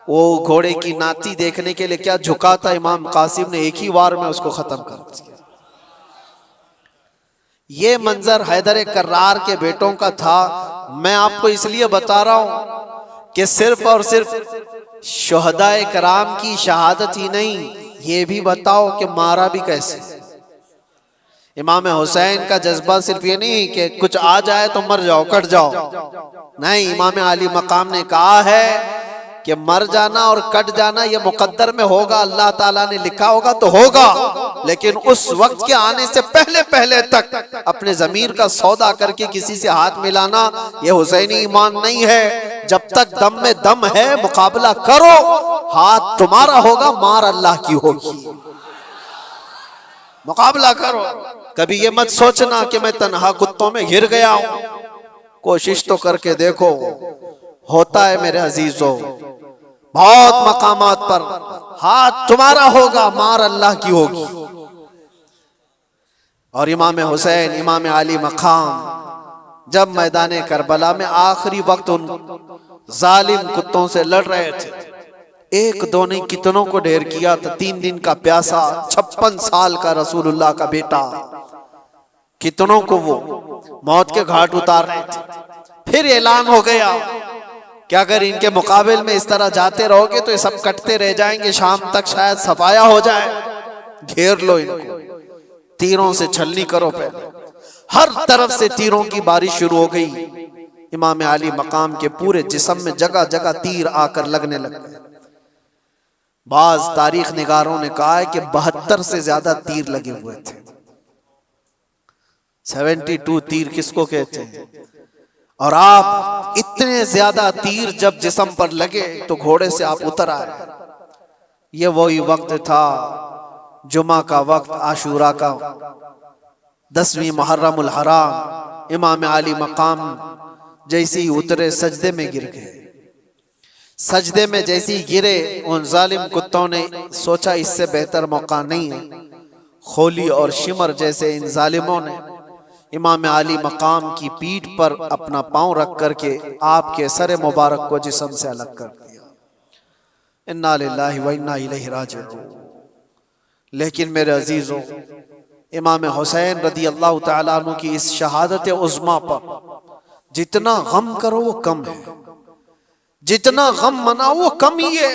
वो घोड़े की नाती देखने के लिए क्या झुका था, इमाम कासिम ने एक ही वार में उसको खत्म कर दिया। ये मंजर हैदर कर्रार के बेटों का था। मैं आपको इसलिए बता रहा हूं कि सिर्फ और सिर्फ शुहदाए कराम की शहादत ही नहीं, ये भी बताओ कि मारा भी कैसे। इमाम हुसैन का जज्बा सिर्फ ये नहीं कि कुछ आ जाए तो मर जाओ, कट जाओ, नहीं, इमाम अली मकाम ने कहा है कि मर जाना और कट जाना ये मुकद्दर में होगा, अल्लाह ताला ने लिखा होगा तो होगा, लेकिन उस वक्त के आने से पहले पहले तक अपने जमीर का सौदा करके किसी से हाथ मिलाना ये हुसैनी ईमान नहीं है। जब तक दम में दम है मुकाबला करो, हाथ तुम्हारा होगा, मार अल्लाह की होगी, मुकाबला करो। कभी ये मत सोचना कि मैं तन्हा कुत्तों में घिर गया हूं, कोशिश तो करके देखो, होता है मेरे अजीजों। बहुत मकामात पर हाथ तुम्हारा होगा, मार अल्लाह की होगी। और इमाम हुसैन इमाम अली मकाम जब मैदान करबला में आखिरी वक्त उन जालिम कुत्तों से लड़ रहे थे, एक दो नहीं कितनों को ढेर किया था। 3 दिन का प्यासा 56 साल का रसूलुल्लाह का बेटा, कितनों को वो मौत के घाट उतार रहे थे। फिर ऐलान हो गया कि अगर इनके मुकाबले में इस तरह जाते रहोगे तो ये सब कटते रह जाएंगे, शाम तक शायद सफाया हो जाए, घेर लो इनको, तीरों से छलनी करो। पहले हर तरफ से तीरों की बारिश शुरू हो गई। इमाम अली मकाम के पूरे जिस्म में जगह जगह तीर आकर लगने लग गए। बाज तारीख निगारों ने कहा है कि 72 से ज्यादा तीर लगे हुए थे। 72 तीर किसको कहते हैं? और आप इतने ज्यादा तीर जब जिस्म पर लगे तो घोड़े से आप उतर आए। ये वही वक्त था, जुमा का वक्त, आशूरा का 10वीं मुहर्रमुल हराम। इमाम आली मकाम जैसे ही उतरे सजदे में गिर गए। सजदे में जैसे ही गिरे, उन जालिम कुत्तों ने सोचा इससे बेहतर मौका नहीं है। खोली और शिमर जैसे इन जालिमों ने इमाम आली मकाम की पीठ पर अपना पांव रख करके आपके सर मुबारक को जिस्म से अलग कर दिया। इन्ना लिल्लाहि व इन्ना इलैहि राजिऊन। लेकिन मेरे अजीजों, इमाम हुसैन रदी अल्लाह तआला अन्हु की इस शहादत उज़्मा पर जितना गम करो वो कम है, जितना गम मनाओ वो कम ही है।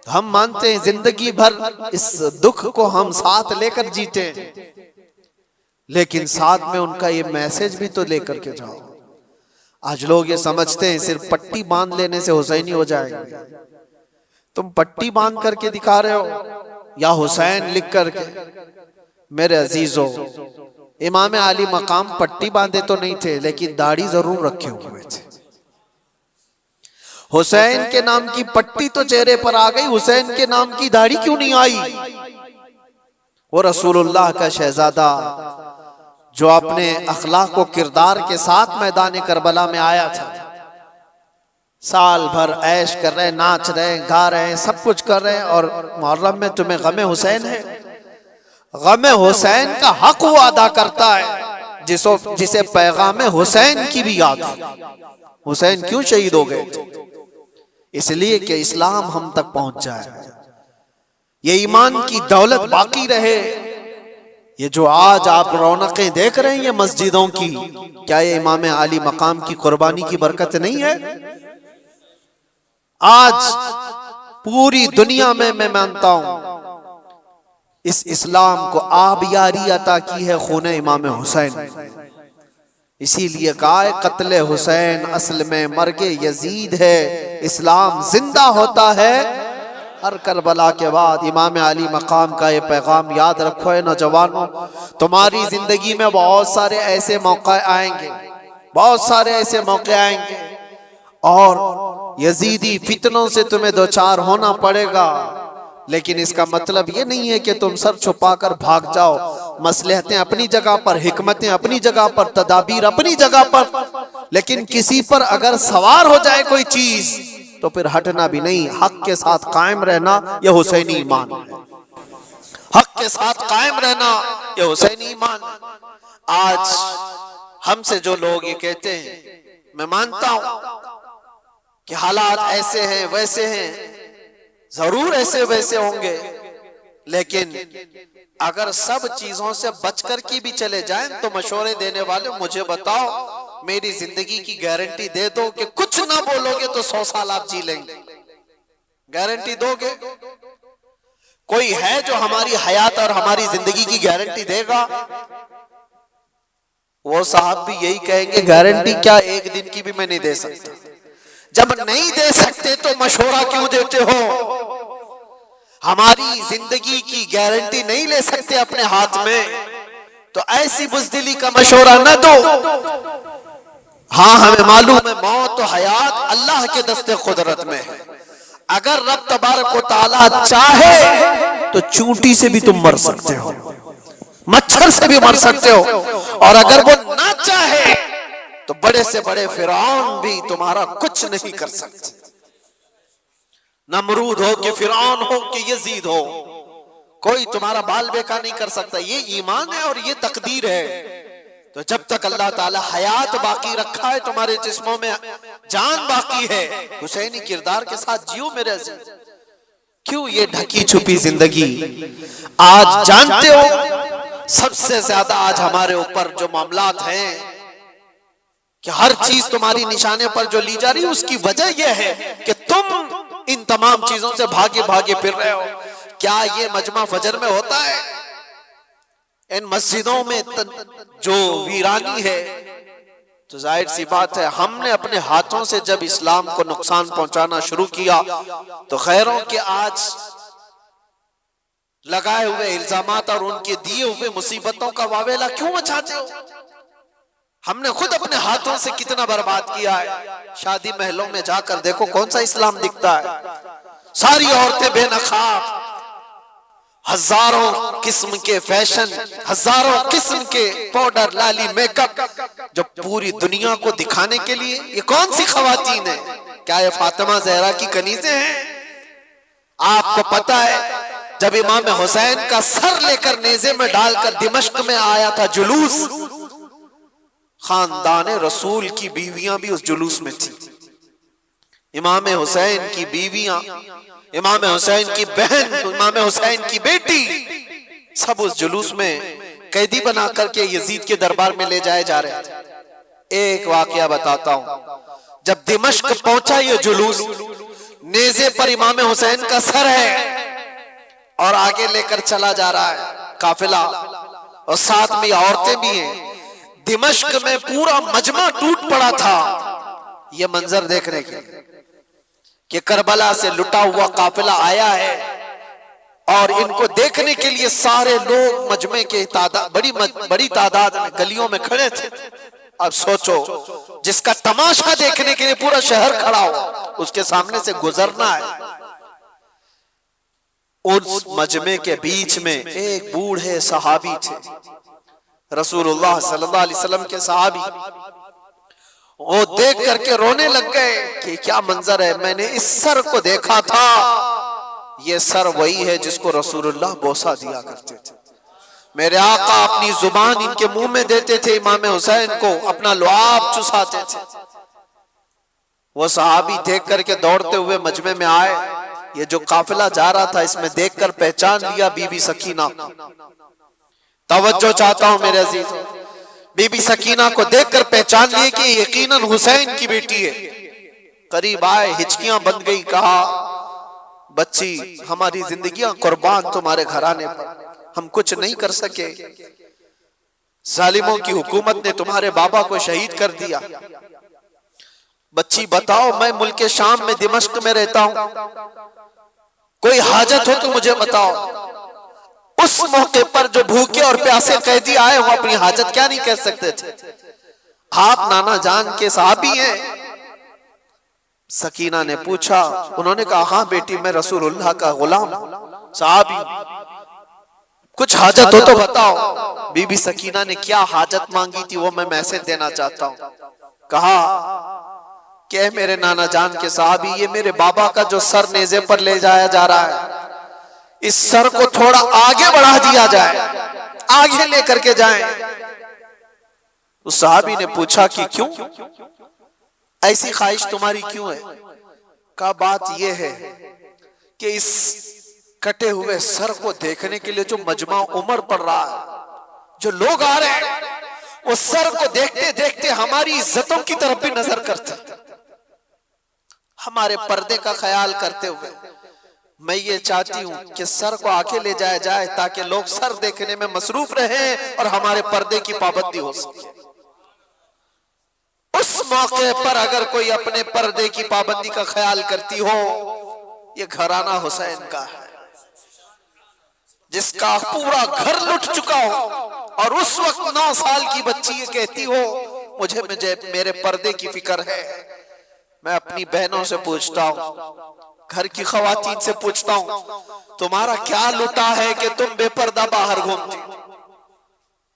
हम मानते हैं जिंदगी भर इस दुख को हम साथ लेकर जीते हैं, लेकिन साथ में उनका ये मैसेज भी तो लेकर के जाओ। आज लोग ये समझते हैं सिर्फ पट्टी बांध लेने से हुसैनी हो जाएंगे। तुम पट्टी बांध करके दिखा रहे हो या हुसैन लिख करके? मेरे अजीजों, इमाम आली मकाम पट्टी बांधे तो नहीं थे, लेकिन दाढ़ी जरूर रखे हुए थे। हुसैन के नाम की पट्टी तो चेहरे पर आ गई, हुसैन के नाम की दाढ़ी क्यों नहीं आई? वो रसूलुल्लाह का शहजादा जो अपने अखलाक व किरदार के साथ मैदान करबला में आया था, साल भर ऐश कर रहे, नाच रहे, गा रहे, सब कुछ कर रहे, और मुहर्रम में तुम्हें गमे हुसैन है। गमे हुसैन का हक वो अदा करता है जिसे पैगाम हुसैन की भी याद है। हुसैन क्यों शहीद हो गए थे? इसलिए कि इस्लाम हम तक पहुंच जाए, ये ईमान की दौलत बाकी रहे। ये जो आज आप रौनकें देख रहे हैं ये मस्जिदों की, क्या ये इमाम आली मकाम की कुर्बानी की बरकत नहीं है? आज पूरी दुनिया में मैं मानता हूं इस इस्लाम को आबियारी अता की है खून इमाम हुसैन। इसीलिए कहा है कत्ले हुसैन असल में मर्गे यजीद है, इस्लाम जिंदा होता है हर करबला के बाद। इमाम आली मकाम का ये पैगाम याद रखो है नौजवानों। तुम्हारी जिंदगी में बहुत सारे ऐसे मौके आएंगे, बहुत सारे ऐसे मौके आएंगे, और यजीदी फितनों से तुम्हें दो चार होना पड़ेगा। लेकिन इसका मतलब ये नहीं है कि तुम सर छुपाकर भाग जाओ। मसलहतें अपनी जगह पर, हिकमतें अपनी जगह पर, तदाबीर अपनी जगह पर, लेकिन किसी पर अगर सवार हो जाए कोई चीज तो फिर हटना भी नहीं, हक के साथ कायम रहना यह हुसैनी ईमान है। हक के साथ कायम रहना यह हुसैनी ईमान। आज हमसे जो लोग ये कहते हैं, मैं मानता हूं कि हालात ऐसे हैं वैसे हैं, जरूर ऐसे वैसे होंगे, लेकिन अगर सब चीजों से बचकर की भी चले जाएं तो मशवरे देने वाले मुझे बताओ, मेरी जिंदगी की गारंटी दे दो कि कुछ ना बोलोगे तो 100 साल आप जी लेंगे। गारंटी दोगे? कोई है जो हमारी हयात और हमारी जिंदगी की गारंटी देगा? वो साहब भी यही कहेंगे गारंटी क्या, एक दिन की भी मैं नहीं दे सकता। जब नहीं दे सकते तो मशवरा क्यों देते हो? हमारी जिंदगी की गारंटी नहीं ले सकते अपने हाथ में तो ऐसी बुज़दिली का मशवरा न दो। हाँ, हमें मालूम है मौत तो हयात अल्लाह के दस्ते कुदरत में है। अगर रब तबारक व तआला चाहे तो चूंटी से भी तुम मर सकते हो, मच्छर से भी मर सकते हो, और अगर वो ना चाहे तो बड़े से बड़े फिरौन भी तुम्हारा कुछ नहीं कर सकते। नमरूद हो कि फिरौन हो कि यजीद हो, कोई तुम्हारा बाल बेका नहीं कर सकता। ये ईमान है और ये तकदीर है। तो जब तक अल्लाह ताला हयात बाकी रखा है, तुम्हारे जिस्मों में जान बाकी है, हुसैनी किरदार के साथ जियो मेरे अजीज। क्यों ये ढकी छुपी जिंदगी? आज जानते हो सबसे ज्यादा आज हमारे ऊपर जो मामलात हैं कि हर चीज तुम्हारी निशाने पर जो ली जा रही है, उसकी वजह यह है कि तुम इन तमाम चीजों से भागे भागे फिर रहे हो। क्या ये मजमा फजर में होता है? इन मस्जिदों में जो वीरानी है, तो जाहिर सी बात है हमने अपने हाथों से जब इस्लाम को नुकसान पहुंचाना शुरू किया तो खैरों के आज लगाए हुए इल्जामात और उनके दिए हुए मुसीबतों का वावेला क्यों मचाते हो? हमने खुद अपने हाथों से कितना बर्बाद किया है। शादी महलों में जाकर देखो कौन सा इस्लाम दिखता है। सारी औरतें बेनकाब, हजारों किस्म के फैशन, हजारों किस्म के पाउडर, लाली, मेकअप, जो पूरी दुनिया को दिखाने के लिए। ये कौन सी खवातीन है? क्या ये फातिमा जहरा की कनीज़ें हैं? आपको पता है जब इमाम हुसैन का सर लेकर नेज़े में डालकर दिमश्क में आया था जुलूस, खानदान रसूल की बीवियां भी उस जुलूस में थी। इमाम हुसैन की बीवियां, इमाम हुसैन की बहन, इमाम हुसैन की बेटी, सब उस जुलूस में कैदी बना करके यजीद के दरबार में ले जाए जा रहे थे। एक वाकया बताता हूं। जब दिमश्क पहुंचा ये जुलूस, नेज़े पर इमाम हुसैन का सर है और आगे लेकर चला जा रहा है काफिला, और साथ में औरतें भी हैं। दिमश्क में पूरा मजमा टूट पड़ा था ये मंजर देखने के लिए कि करबला से लुटा हुआ काफिला आया है, और इनको देखने के लिए सारे लोग मजमे के तादाद, बड़ी तादाद में गलियों में खड़े थे। अब सोचो, जिसका तमाशा देखने के लिए पूरा शहर खड़ा हो, उसके सामने से गुजरना है। उस मजमे के बीच में एक बूढ़े सहाबी थे, रसूलुल्लाह सल्लल्लाहु अलैहि वसल्लम के सहाबी। वो देख करके रोने लग गए कि क्या मंजर है, मैंने इस सर को देखा था, ये सर वही है जिसको रसूलुल्लाह बोसा दिया करते थे। मेरे आका अपनी जुबान इनके मुंह में देते थे, इमाम हुसैन को अपना लुआब चुसाते थे। वो सहाबी देख करके दौड़ते हुए मजमे में आए। ये जो काफिला जा रहा था इसमें देखकर पहचान लिया बीबी सकीना। तवज्जो चाहता हूं मेरे अजीज, बीबी सकीना को देखकर पहचान लिए कि यकीनन हुसैन की बेटी है। करीब आए, हिचकियां बंद गई, कहा बच्ची हमारी जिंदगियां कुर्बान तुम्हारे घराने पर, हम कुछ नहीं कर सके, जालिमों की हुकूमत ने तुम्हारे बाबा को शहीद कर दिया। बच्ची बताओ, मैं मुल्क शाम में दिमश्क में रहता हूं, कोई हाजत हो तो मुझे बताओ। उस मौके पर जो भूखे और प्यासे कैदी आए वो अपनी हाजत क्या नहीं कह सकते थे? आप नाना जान के साहबी हैं? सकीना ने पूछा। उन्होंने कहा हाँ बेटी, मैं रसूलुल्लाह का गुलाम साहबी, कुछ हाजत हो तो बताओ। बीबी सकीना ने क्या हाजत मांगी थी वो मैं मैसेज देना चाहता हूं। कहा कि मेरे नाना जान के साहबी, ये मेरे बाबा का जो सर नेज़े पर ले जाया जा रहा है, इस सर को थोड़ा आगे बढ़ा दिया जाए, आगे लेकर के जाएं। उस साहबी ने पूछा कि क्यों, ऐसी ख्वाहिश तुम्हारी क्यों है? का बात यह है कि इस कटे हुए सर को देखने के लिए जो मजमा उमर पड़ रहा है, जो लोग आ रहे हैं, वो सर को देखते देखते हमारी इज्जतों की तरफ भी नजर करते, हमारे पर्दे का ख्याल करते हुए मैं ये चाहती हूं कि सर को आके ले जाया जाए ताकि लोग सर देखने में मसरूफ रहें और हमारे पर्दे की पाबंदी हो सके। उस मौके पर अगर कोई अपने पर्दे की पाबंदी का ख्याल करती हो, ये घराना हुसैन का है जिसका पूरा घर लुट चुका हो, और उस वक्त 9 साल की बच्ची ये कहती हो मुझे मेरे पर्दे की फिक्र है। मैं अपनी बहनों से पूछता हूं, घर की खवातीन से पूछता हूं, तुम्हारा क्या लुटा है कि तुम बेपर्दा बाहर घूमती?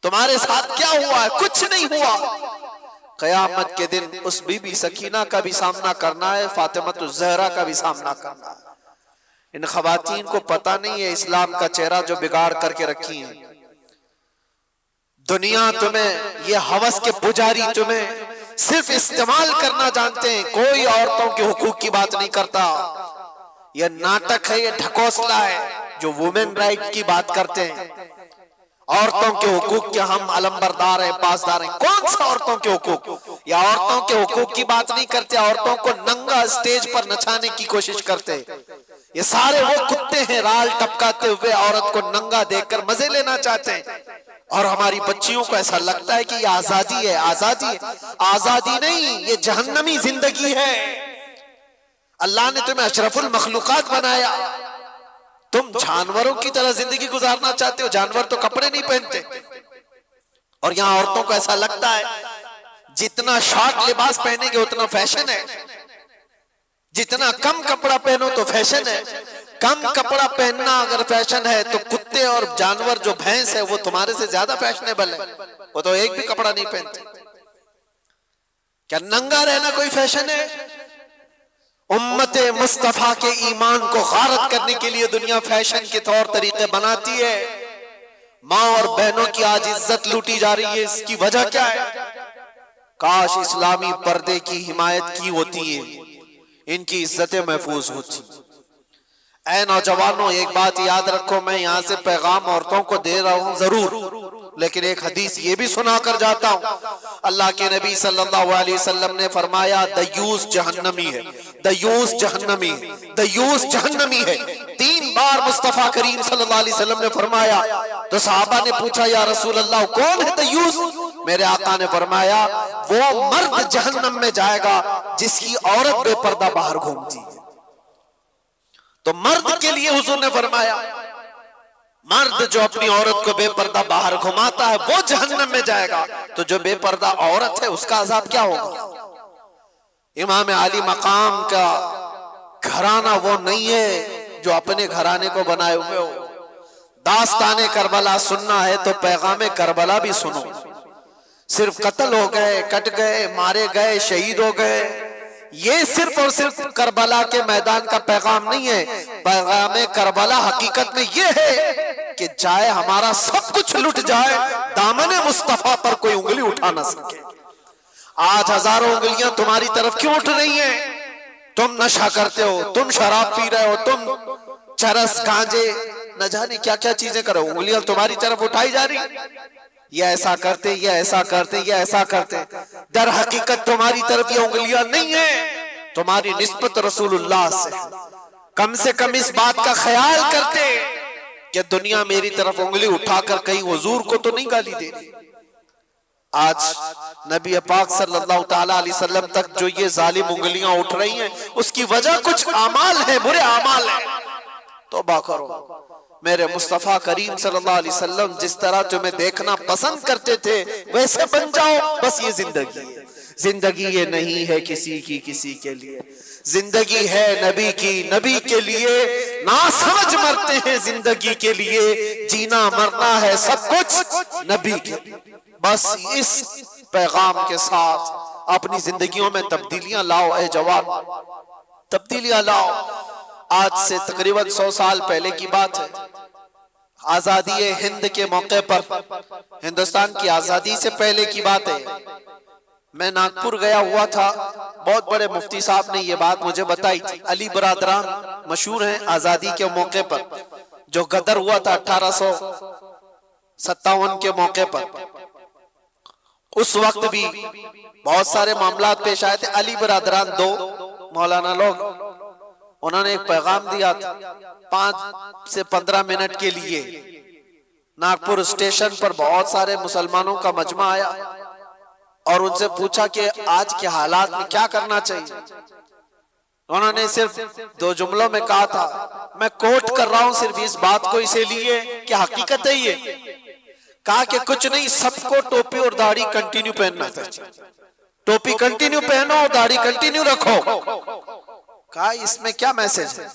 तुम्हारे साथ क्या हुआ है? कुछ नहीं हुआ। कयामत के दिन उस बीबी सकीना का भी सामना करना है, फातिमा ज़हरा का भी सामना करना है। इन खवातीन को पता नहीं है इस्लाम का चेहरा जो बिगाड़ करके रखी है। दुनिया तुम्हें, ये हवस के पुजारी तुम्हें सिर्फ इस्तेमाल करना जानते हैं, कोई औरतों के हुकूक की बात नहीं करता। यह नाटक है, यह ढकोसला है जो वुमेन राइट की बात करते हैं। औरतों के हुकूक के हम अलंबरदार हैं, पासदार हैं। कौन सा औरतों के हुकूक? या औरतों के हुकूक की बात नहीं करते, औरतों को नंगा स्टेज पर नचाने की कोशिश करते। ये सारे वो कुत्ते हैं राल टपकाते हुए औरत को नंगा देखकर मजे लेना चाहते हैं, और हमारी बच्चियों को ऐसा लगता है कि ये आजादी है। आजादी है? आजादी नहीं, ये जहन्नमी जिंदगी है। अल्लाह ने तुम्हें अशरफुल मखलूकात बनाया, तुम जानवरों की तरह जिंदगी गुजारना चाहते हो। जानवर तो कपड़े नहीं पहनते, और यहां औरतों को ऐसा लगता है जितना शॉर्ट लिबास पहनेंगे उतना फैशन है, जितना कम कपड़ा पहनो तो फैशन है। कम कपड़ा पहनना अगर फैशन है तो कुत्ते और जानवर जो भैंस है वो तुम्हारे से ज्यादा फैशनेबल है, वो तो एक भी कपड़ा नहीं पहनते। क्या नंगा रहना कोई फैशन है? उम्मते मुस्तफा के ईमान को गारत करने के लिए दुनिया फैशन के तौर तरीके बनाती है। माँ और बहनों की आज इज्जत लूटी जा रही है, इसकी वजह क्या है? काश इस्लामी पर्दे की हिमायत की होती है, इनकी इज्जतें महफूज होती। ऐ नौजवानों, एक बात याद रखो, मैं यहाँ से पैगाम औरतों को दे रहा हूँ जरूर, लेकिन एक हदीस ये भी सुनाकर जाता हूँ। अल्लाह के नबी सल्लल्लाहु अलैहि वसल्लम ने फरमाया, दयूस जहन्नमी है, दयूस जहन्नमी, दयूस जहन्नमी है। 3 बार मुस्तफा करीम सल्लल्लाहु अलैहि वसल्लम ने फरमाया। तो सहाबा ने पूछा, या रसूल अल्लाह कौन है दयूस? मेरे आका ने फरमाया, वो मर्द जहन्नम में जाएगा जिसकी औरत बेपर्दा बाहर घूमती है। तो मर्द के लिए हुजूर ने फरमाया, मर्द जो अपनी औरत को बेपर्दा बाहर घुमाता है वो जहन्नम में जाएगा। तो जो बेपर्दा औरत है उसका अजाब क्या होगा? इमाम आली मकाम का घराना वो नहीं है जो अपने घराने को बनाए हुए हो। दास्ताने करबला सुनना है तो पैगामे करबला भी सुनो। सिर्फ कत्ल हो गए, कट गए, मारे गए, शहीद हो गए, ये सिर्फ और सिर्फ करबला के मैदान का पैगाम नहीं है। पैगाम करबला हकीकत में ये है कि चाहे हमारा सब कुछ लुट जाए, दामने मुस्तफा पर कोई उंगली उठा ना सके। आज हजारों उंगलियां तुम्हारी तरफ क्यों उठ रही हैं? तुम नशा करते हो, तुम शराब पी रहे हो, तुम चरस गांजे न जाने क्या क्या चीजें करो, उंगलियां तुम्हारी तरफ उठाई जा रही। ये ऐसा करते, ये ऐसा करते, ये ऐसा करते, दर हकीकत तुम्हारी तरफ ये उंगलियां नहीं है, तुम्हारी निस्बत रसूलुल्लाह से कम इस बात का ख्याल करते कि दुनिया मेरी तरफ उंगली उठाकर कहीं हुजूर को तो नहीं गाली दे रही। आज नबी पाक सल्लल्लाहु ताला अलैहि वसल्लम तक जो ये जालिम उंगलियां उठ रही हैं, उसकी वजह कुछ आमाल है, बुरे आमाल है। तौबा करो। मेरे मुस्तफा करीम सल्लल्लाहु अलैहि वसल्लम जिस तरह तुम्हें देखना पसंद करते थे वैसे बन जाओ। बस ये जिंदगी है। जिंदगी ये नहीं है किसी की किसी के लिए, जिंदगी है नबी की नबी के लिए। ना समझ मरते हैं जिंदगी के लिए, जीना मरना है सब कुछ नबी के लिए। बस इस पैगाम के साथ अपनी जिंदगियों में तब्दीलियां लाओ। ए जवान, तब्दीलियां लाओ। आज से तकरीबन 100 साल पहले की बात है। आजादी हिंद के मौके पर, हिंदुस्तान की आजादी से पहले की बात है, मैं नागपुर गया हुआ था। बहुत बड़े मुफ्ती साहब ने ये बात मुझे बताई थी। अली बरादरान मशहूर हैं आजादी के मौके पर, जो गदर हुआ था 1857 के मौके पर। उस वक्त भी बहुत सारे मामला पेश आए थे। अली बरादरान 2 मौलाना लोग, उन्होंने एक पैगाम दिया था 5 से 15 मिनट के लिए। नागपुर स्टेशन पर बहुत सारे मुसलमानों का मजमा आया और उनसे पूछा कि आज के हालात में क्या करना चाहिए। उन्होंने सिर्फ 2 जुमलों में कहा था, मैं कोट कर रहा हूं सिर्फ इस बात को इसीलिए कि हकीकत है ये। कहा कि कुछ नहीं, सबको टोपी और दाढ़ी कंटिन्यू पहनना चाहिए। टोपी कंटिन्यू पहनो, दाढ़ी कंटिन्यू रखो। कहा इसमें क्या मैसेज है?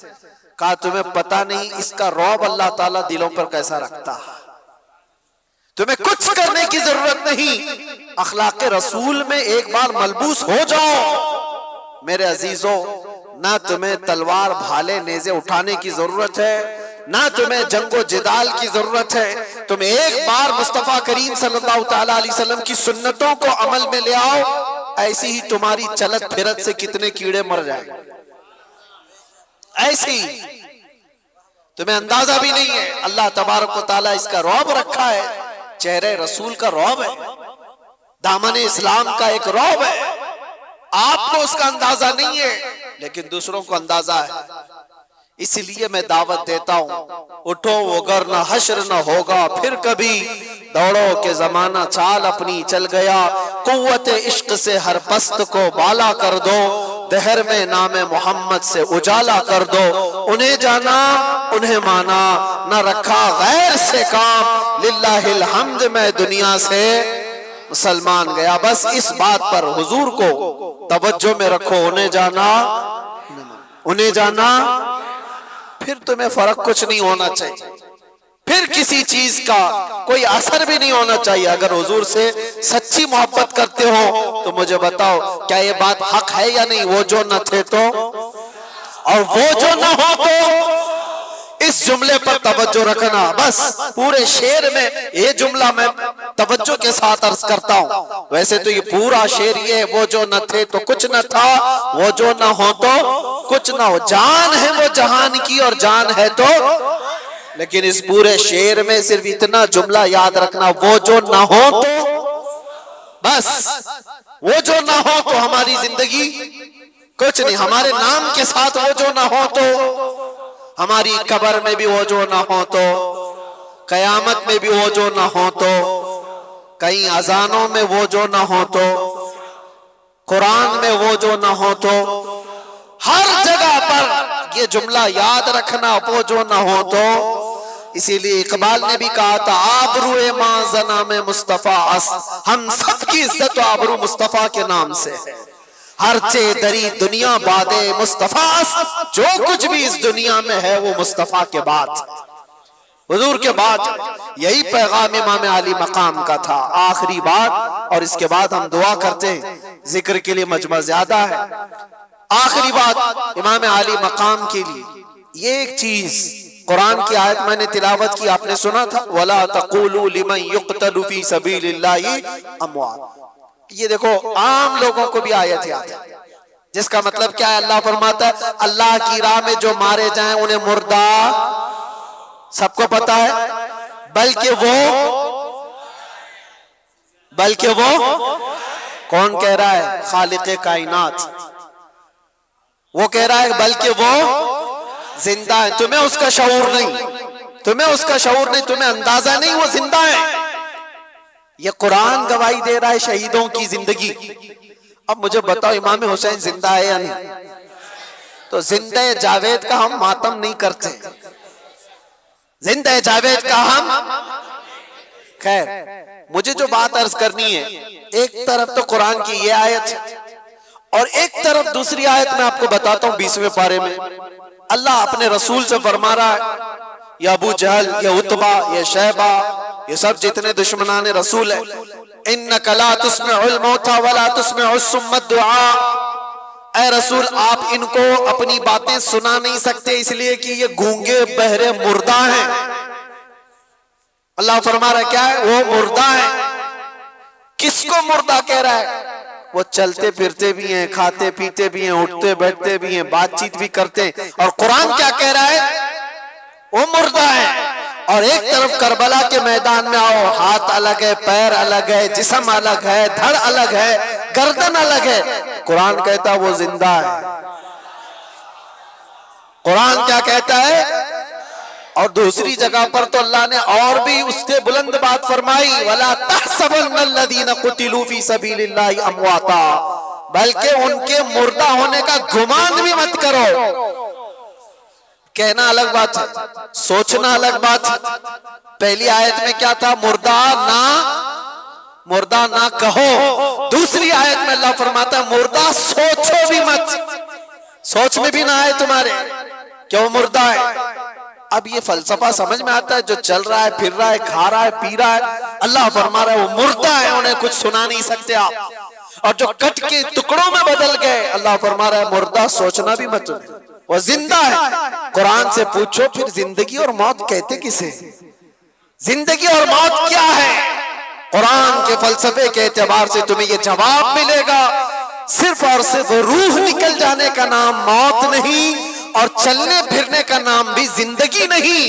कहा तुम्हें पता नहीं इसका रौब अल्लाह ताला दिलों पर कैसा रखता है। तुम्हें कुछ करने की जरूरत नहीं, अखलाक रसूल में एक बार मलबूस हो जाओ। मेरे अजीजों, ना तुम्हें तलवार भाले नेज़े उठाने की जरूरत है, ना तुम्हें जंगो जिदाल की जरूरत है। तुम एक बार मुस्तफा करीम सल्लल्लाहु ताला अलैहि वसल्लम की सुन्नतों को अमल में ले आओ। ऐसी ही तुम्हारी चलत फिरत से कितने कीड़े मर जाएंगे। ऐसी तुम्हें अंदाजा भी नहीं है। अल्लाह तबारक व तआला इसका रौब रखा है, चेहरे रसूल का रौब है, दामन इस्लाम का एक रौब है। आपको उसका अंदाजा नहीं है, लेकिन दूसरों को अंदाजा है। इसलिए मैं दावत देता हूं, उठो वगर न हश्र न होगा फिर कभी, दौड़ो के जमाना चाल अपनी चल गया, कुव्वत इश्क से हर पस्त को बाला कर दो, दहर में नामे मोहम्मद से उजाला कर दो। उन्हें जाना उन्हें माना, न रखा गैर से काम, लिल्लाहिल हम्द मैं दुनिया से मुसलमान गया। बस इस बात पर हुजूर को तवज्जो में रखो, उन्हें जाना, उन्हें जाना, फिर तुम्हें फर्क कुछ नहीं होना चाहिए, फिर किसी चीज का कोई असर भी नहीं होना चाहिए। अगर हुजूर से सच्ची मोहब्बत करते हो तो मुझे बताओ, क्या ये बात हक है या नहीं? वो जो न थे तो, और वो जो न हो तो, इस जुमले पर तवज्जो रखना। बस पूरे शेर में ये जुमला मैं तवज्जो के साथ अर्ज करता हूँ। वैसे तो ये पूरा शेर ये है, वो जो न थे तो कुछ न था, वो जो न हो तो कुछ न हो। जान है वो जहान की और जान है तो, लेकिन इस पूरे शेर में सिर्फ इतना जुमला याद रखना, वो जो ना हो तो, बस वो जो ना हो तो हमारी जिंदगी कुछ नहीं। हमारे नाम के साथ वो जो ना हो तो, हमारी कब्र में भी वो जो ना हो तो, कयामत में भी वो जो ना हो तो, कहीं अजानों में वो जो ना हो तो, कुरान में वो जो ना हो तो, हर जगह पर ये जुमला याद रखना, वो जो ना हो तो। इसीलिए इकबाल ने भी कहा था, आबरूए माज़ना में मुस्तफा अस, हम सब की इज्जत आबरू मुस्तफा के नाम से है। हर चे दरी दुनिया बादे मुस्तफा अस, जो कुछ भी इस दुनिया में है वो मुस्तफा के बाद, हुजूर के बाद। यही पैगाम इमाम अली मकाम का था, आखिरी बात। और इसके बाद हम दुआ करते हैं, जिक्र के लिए मजमा ज्यादा है। आखिरी बात इमाम अली मकाम के लिए, ये एक चीज, कुरान की आयत मैंने तिलावत की, आपने सुना था, वला तक़ूलू लिमन युक़तलू फी सबीलिल्लाहि अमवात। ये देखो आम लोगों को भी आयत याद है, जिसका मतलब क्या है? अल्लाह फरमाता है अल्लाह की राह में जो मारे जाएं उन्हें मुर्दा, सबको पता है, बल्कि वो कौन कह रहा है? खालिक़े कायनात। वो कह रहा है बल्कि वो जिंदा है। तुम्हें उसका शऊर नहीं, तुम्हें उसका शऊर नहीं, तुम्हें अंदाजा नहीं, वो जिंदा है। ये कुरान गवाही दे रहा है शहीदों की जिंदगी। अब मुझे बताओ, इमाम हुसैन जिंदा है या नहीं? तो जिंदा जावेद का हम मातम नहीं करते, जिंदा जावेद का हम। खैर, मुझे जो बात अर्ज करनी है, एक तरफ तो कुरान की ये आयत और एक तरफ दूसरी आयत मैं आपको बताता हूं 20वें पारे में अल्लाह अपने रसूल से फरमा रहा है, या अबू जहल, या उतबा, या शैबा, ये सब जितने दुश्मनाने रसूल है, इन्नका ला तुस्मिउल मौता वला तुस्मिउस सुम्मा दुआ। ऐ रसूल, आप इनको अपनी बातें सुना नहीं सकते, इसलिए कि ये गूंगे बहरे मुर्दा हैं। अल्लाह फरमा रहा है क्या है? वो मुर्दा है। किसको मुर्दा कह रहा है? वो चलते फिरते भी हैं, खाते पीते भी हैं, उठते बैठते भी हैं, बातचीत भी करते हैं। और कुरान क्या कह रहा है? वो मुर्दा है। और एक तरफ करबला के मैदान में आओ, हाथ अलग है, पैर अलग है, जिस्म अलग है, धड़ अलग है, गर्दन अलग है, कुरान कहता है वो जिंदा है। कुरान क्या कहता है? और दूसरी जगह पर तो अल्लाह ने और भी उससे बुलंद बात फरमाई, वला तहसबन्नल्लज़ीना कुतिलू फी सबीलिल्लाहि अमवाता, बल्कि उनके मुर्दा होने का गुमान भी मत करो। कहना अलग बात है, सोचना अलग बात है। पहली आयत में क्या था? मुर्दा ना कहो। दूसरी आयत में अल्लाह फरमाता है मुर्दा सोचो भी मत, सोच में भी ना आए तुम्हारे, क्यों मुर्दा है। अब ये फलसफा समझ में आता है? जो चल रहा है, फिर रहा है, खा रहा है, पी रहा है, अल्लाह फरमा रहा है वो मुर्दा है, उन्हें कुछ सुना नहीं सकते आप। और जो कट के टुकड़ों में बदल गए, अल्लाह फरमा रहा है मुर्दा, सोचना भी मत, वो जिंदा है। कुरान से पूछो फिर जिंदगी और मौत कहते किसे? जिंदगी और मौत क्या है? कुरान के फलसफे के एतबार से तुम्हें यह जवाब मिलेगा, सिर्फ और सिर्फ रूह निकल जाने का नाम मौत नहीं, और चलने फिरने का नाम भी जिंदगी नहीं।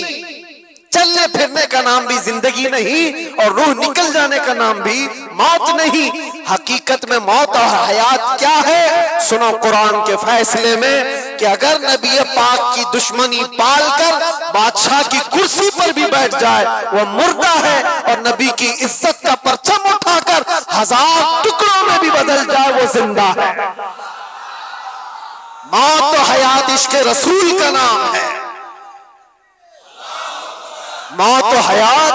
चलने फिरने का नाम भी जिंदगी नहीं, और रूह निकल जाने का नाम भी मौत नहीं। हकीकत में मौत और हयात क्या है? सुनो कुरान के फैसले में कि अगर नबी पाक की दुश्मनी पालकर बादशाह की कुर्सी पर भी बैठ जाए वो मुर्दा है, और नबी की इज्जत का परचम उठाकर 1000 टुकड़ों में भी बदल जाए वो जिंदा है। मौत और हयात इश्क़ रसूल का नाम है। मौत और हयात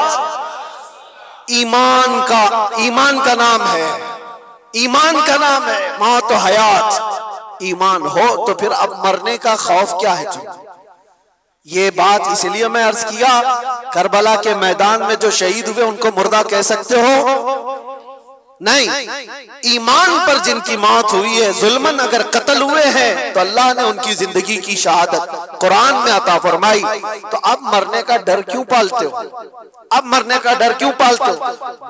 ईमान का नाम है, ईमान का नाम है। मौत और हयात ईमान हो तो फिर अब मरने का खौफ क्या है तुम? ये बात इसलिए मैं अर्ज किया, करबला के मैदान में जो शहीद हुए उनको मुर्दा कह सकते हो? नहीं, ईमान पर जिनकी मौत हुई है, जुल्मन अगर कत्ल हुए हैं तो अल्लाह ने उनकी जिंदगी की शहादत कुरान में अता फरमाई। तो अब मरने का डर क्यों पालते हो? अब मरने का डर क्यों पालते हो?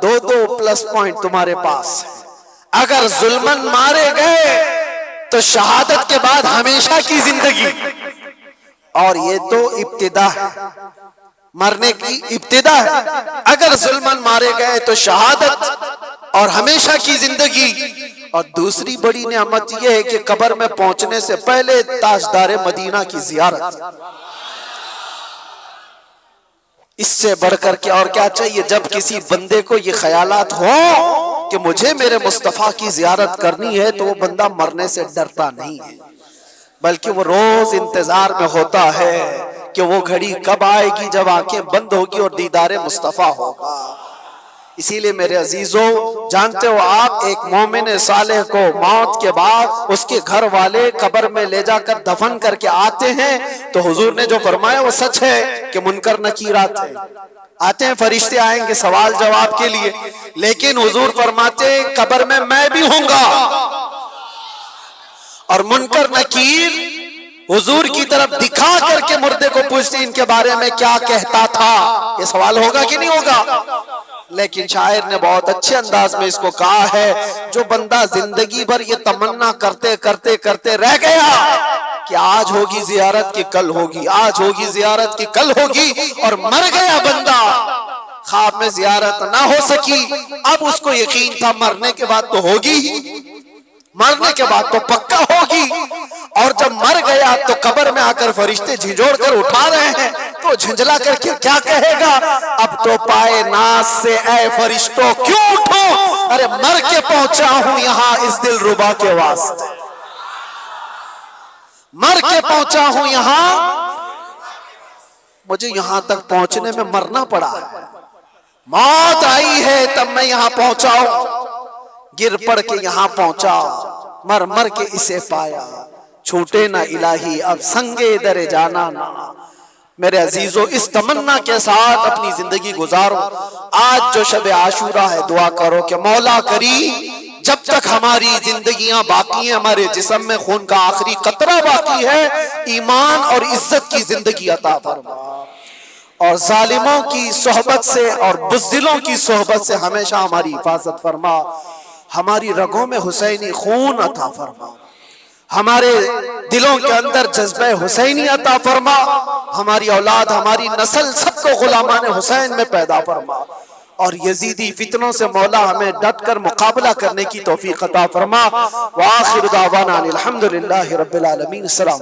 दो प्लस पॉइंट तुम्हारे पास है। अगर जुल्मन मारे गए तो शहादत के बाद हमेशा की जिंदगी, और ये तो इब्तिदा है, मरने की इब्तिदा है। अगर जुल्मन मारे गए तो शहादत और हमेशा की जिंदगी। और दूसरी बड़ी नेमत यह है कि कब्र में पहुंचने से पहले ताजदारे मदीना की जियारत। इससे बढ़कर के और क्या चाहिए? जब किसी बंदे को ये ख्यालात हो कि मुझे मेरे मुस्तफा की जियारत करनी है, तो वो बंदा मरने से डरता नहीं है, बल्कि वो रोज इंतजार में होता है कि वो घड़ी कब आएगी जब आंखें बंद होगी और दीदारे मुस्तफा होगा। इसीलिए मेरे अजीजों, जानते हो आप, एक मोमिन सालेह को मौत के बाद उसके घर वाले कब्र में ले जाकर दफन करके आते हैं, तो हुजूर ने जो फरमाया वो सच है कि मुनकर नकीर आते हैं, फरिश्ते आएंगे सवाल जवाब के लिए। लेकिन हुजूर फरमाते कब्र में मैं भी हूंगा, और मुनकर नकीर हुजूर की तरफ दिखा करके मुर्दे को पूछते इनके बारे में क्या कहता था। ये सवाल होगा कि नहीं होगा? लेकिन शायर ने बहुत अच्छे अंदाज में इसको कहा है, जो बंदा जिंदगी भर ये तमन्ना करते करते करते रह गया कि आज होगी जियारत की कल होगी, आज होगी जियारत की कल होगी, और मर गया बंदा, ख्वाब में जियारत ना हो सकी, अब उसको यकीन था मरने के बाद तो होगी, मरने के बाद तो पक्का होगी। और जब मर गया तो कब्र में आकर फरिश्ते झिझोड़ कर उठा रहे हैं, तो झिझला करके क्या कहेगा? अब तो पाए नाज से ऐ फरिश्तों क्यों उठो, अरे मर के पहुंचा हूं यहां इस दिलरुबा के वास्ते, मर के पहुंचा हूं यहां, मुझे यहां तक पहुंचने में मरना पड़ा है, मौत आई है तब मैं यहां पहुंचा हूं, गिर पड़ के यहां पहुंचा, मर मर के इसे पाया, छूटे ना इलाही अब संगे दरे जाना ना। मेरे अजीजों, इस तमन्ना के साथ अपनी जिंदगी गुजारो। आज जो शब आशूरा है, दुआ करो कि मौला करी जब तक हमारी जिंदगियां बाकी हैं, हमारे जिस्म में खून का आखिरी कतरा बाकी है, ईमान और इज्जत की जिंदगी अता फरमा, और जालिमों की सोहबत से और बुज़दिलों की सोहबत से हमेशा हमारी हिफाजत फरमा, हमारी रगों में हुसैनी खून अता फरमा, हमारे दिलों के अंदर जज्बे हुसैनी अता फरमा, हमारी औलाद हमारी नस्ल सबको गुलामान हुसैन में पैदा फरमा, और यजीदी फितनों से मौला हमें डट कर मुकाबला करने की तौफीक अता फरमा। व आखिर दावाना अनिल हम्दुलिल्लाहि रब्बिल आलमीन। अस्सलाम।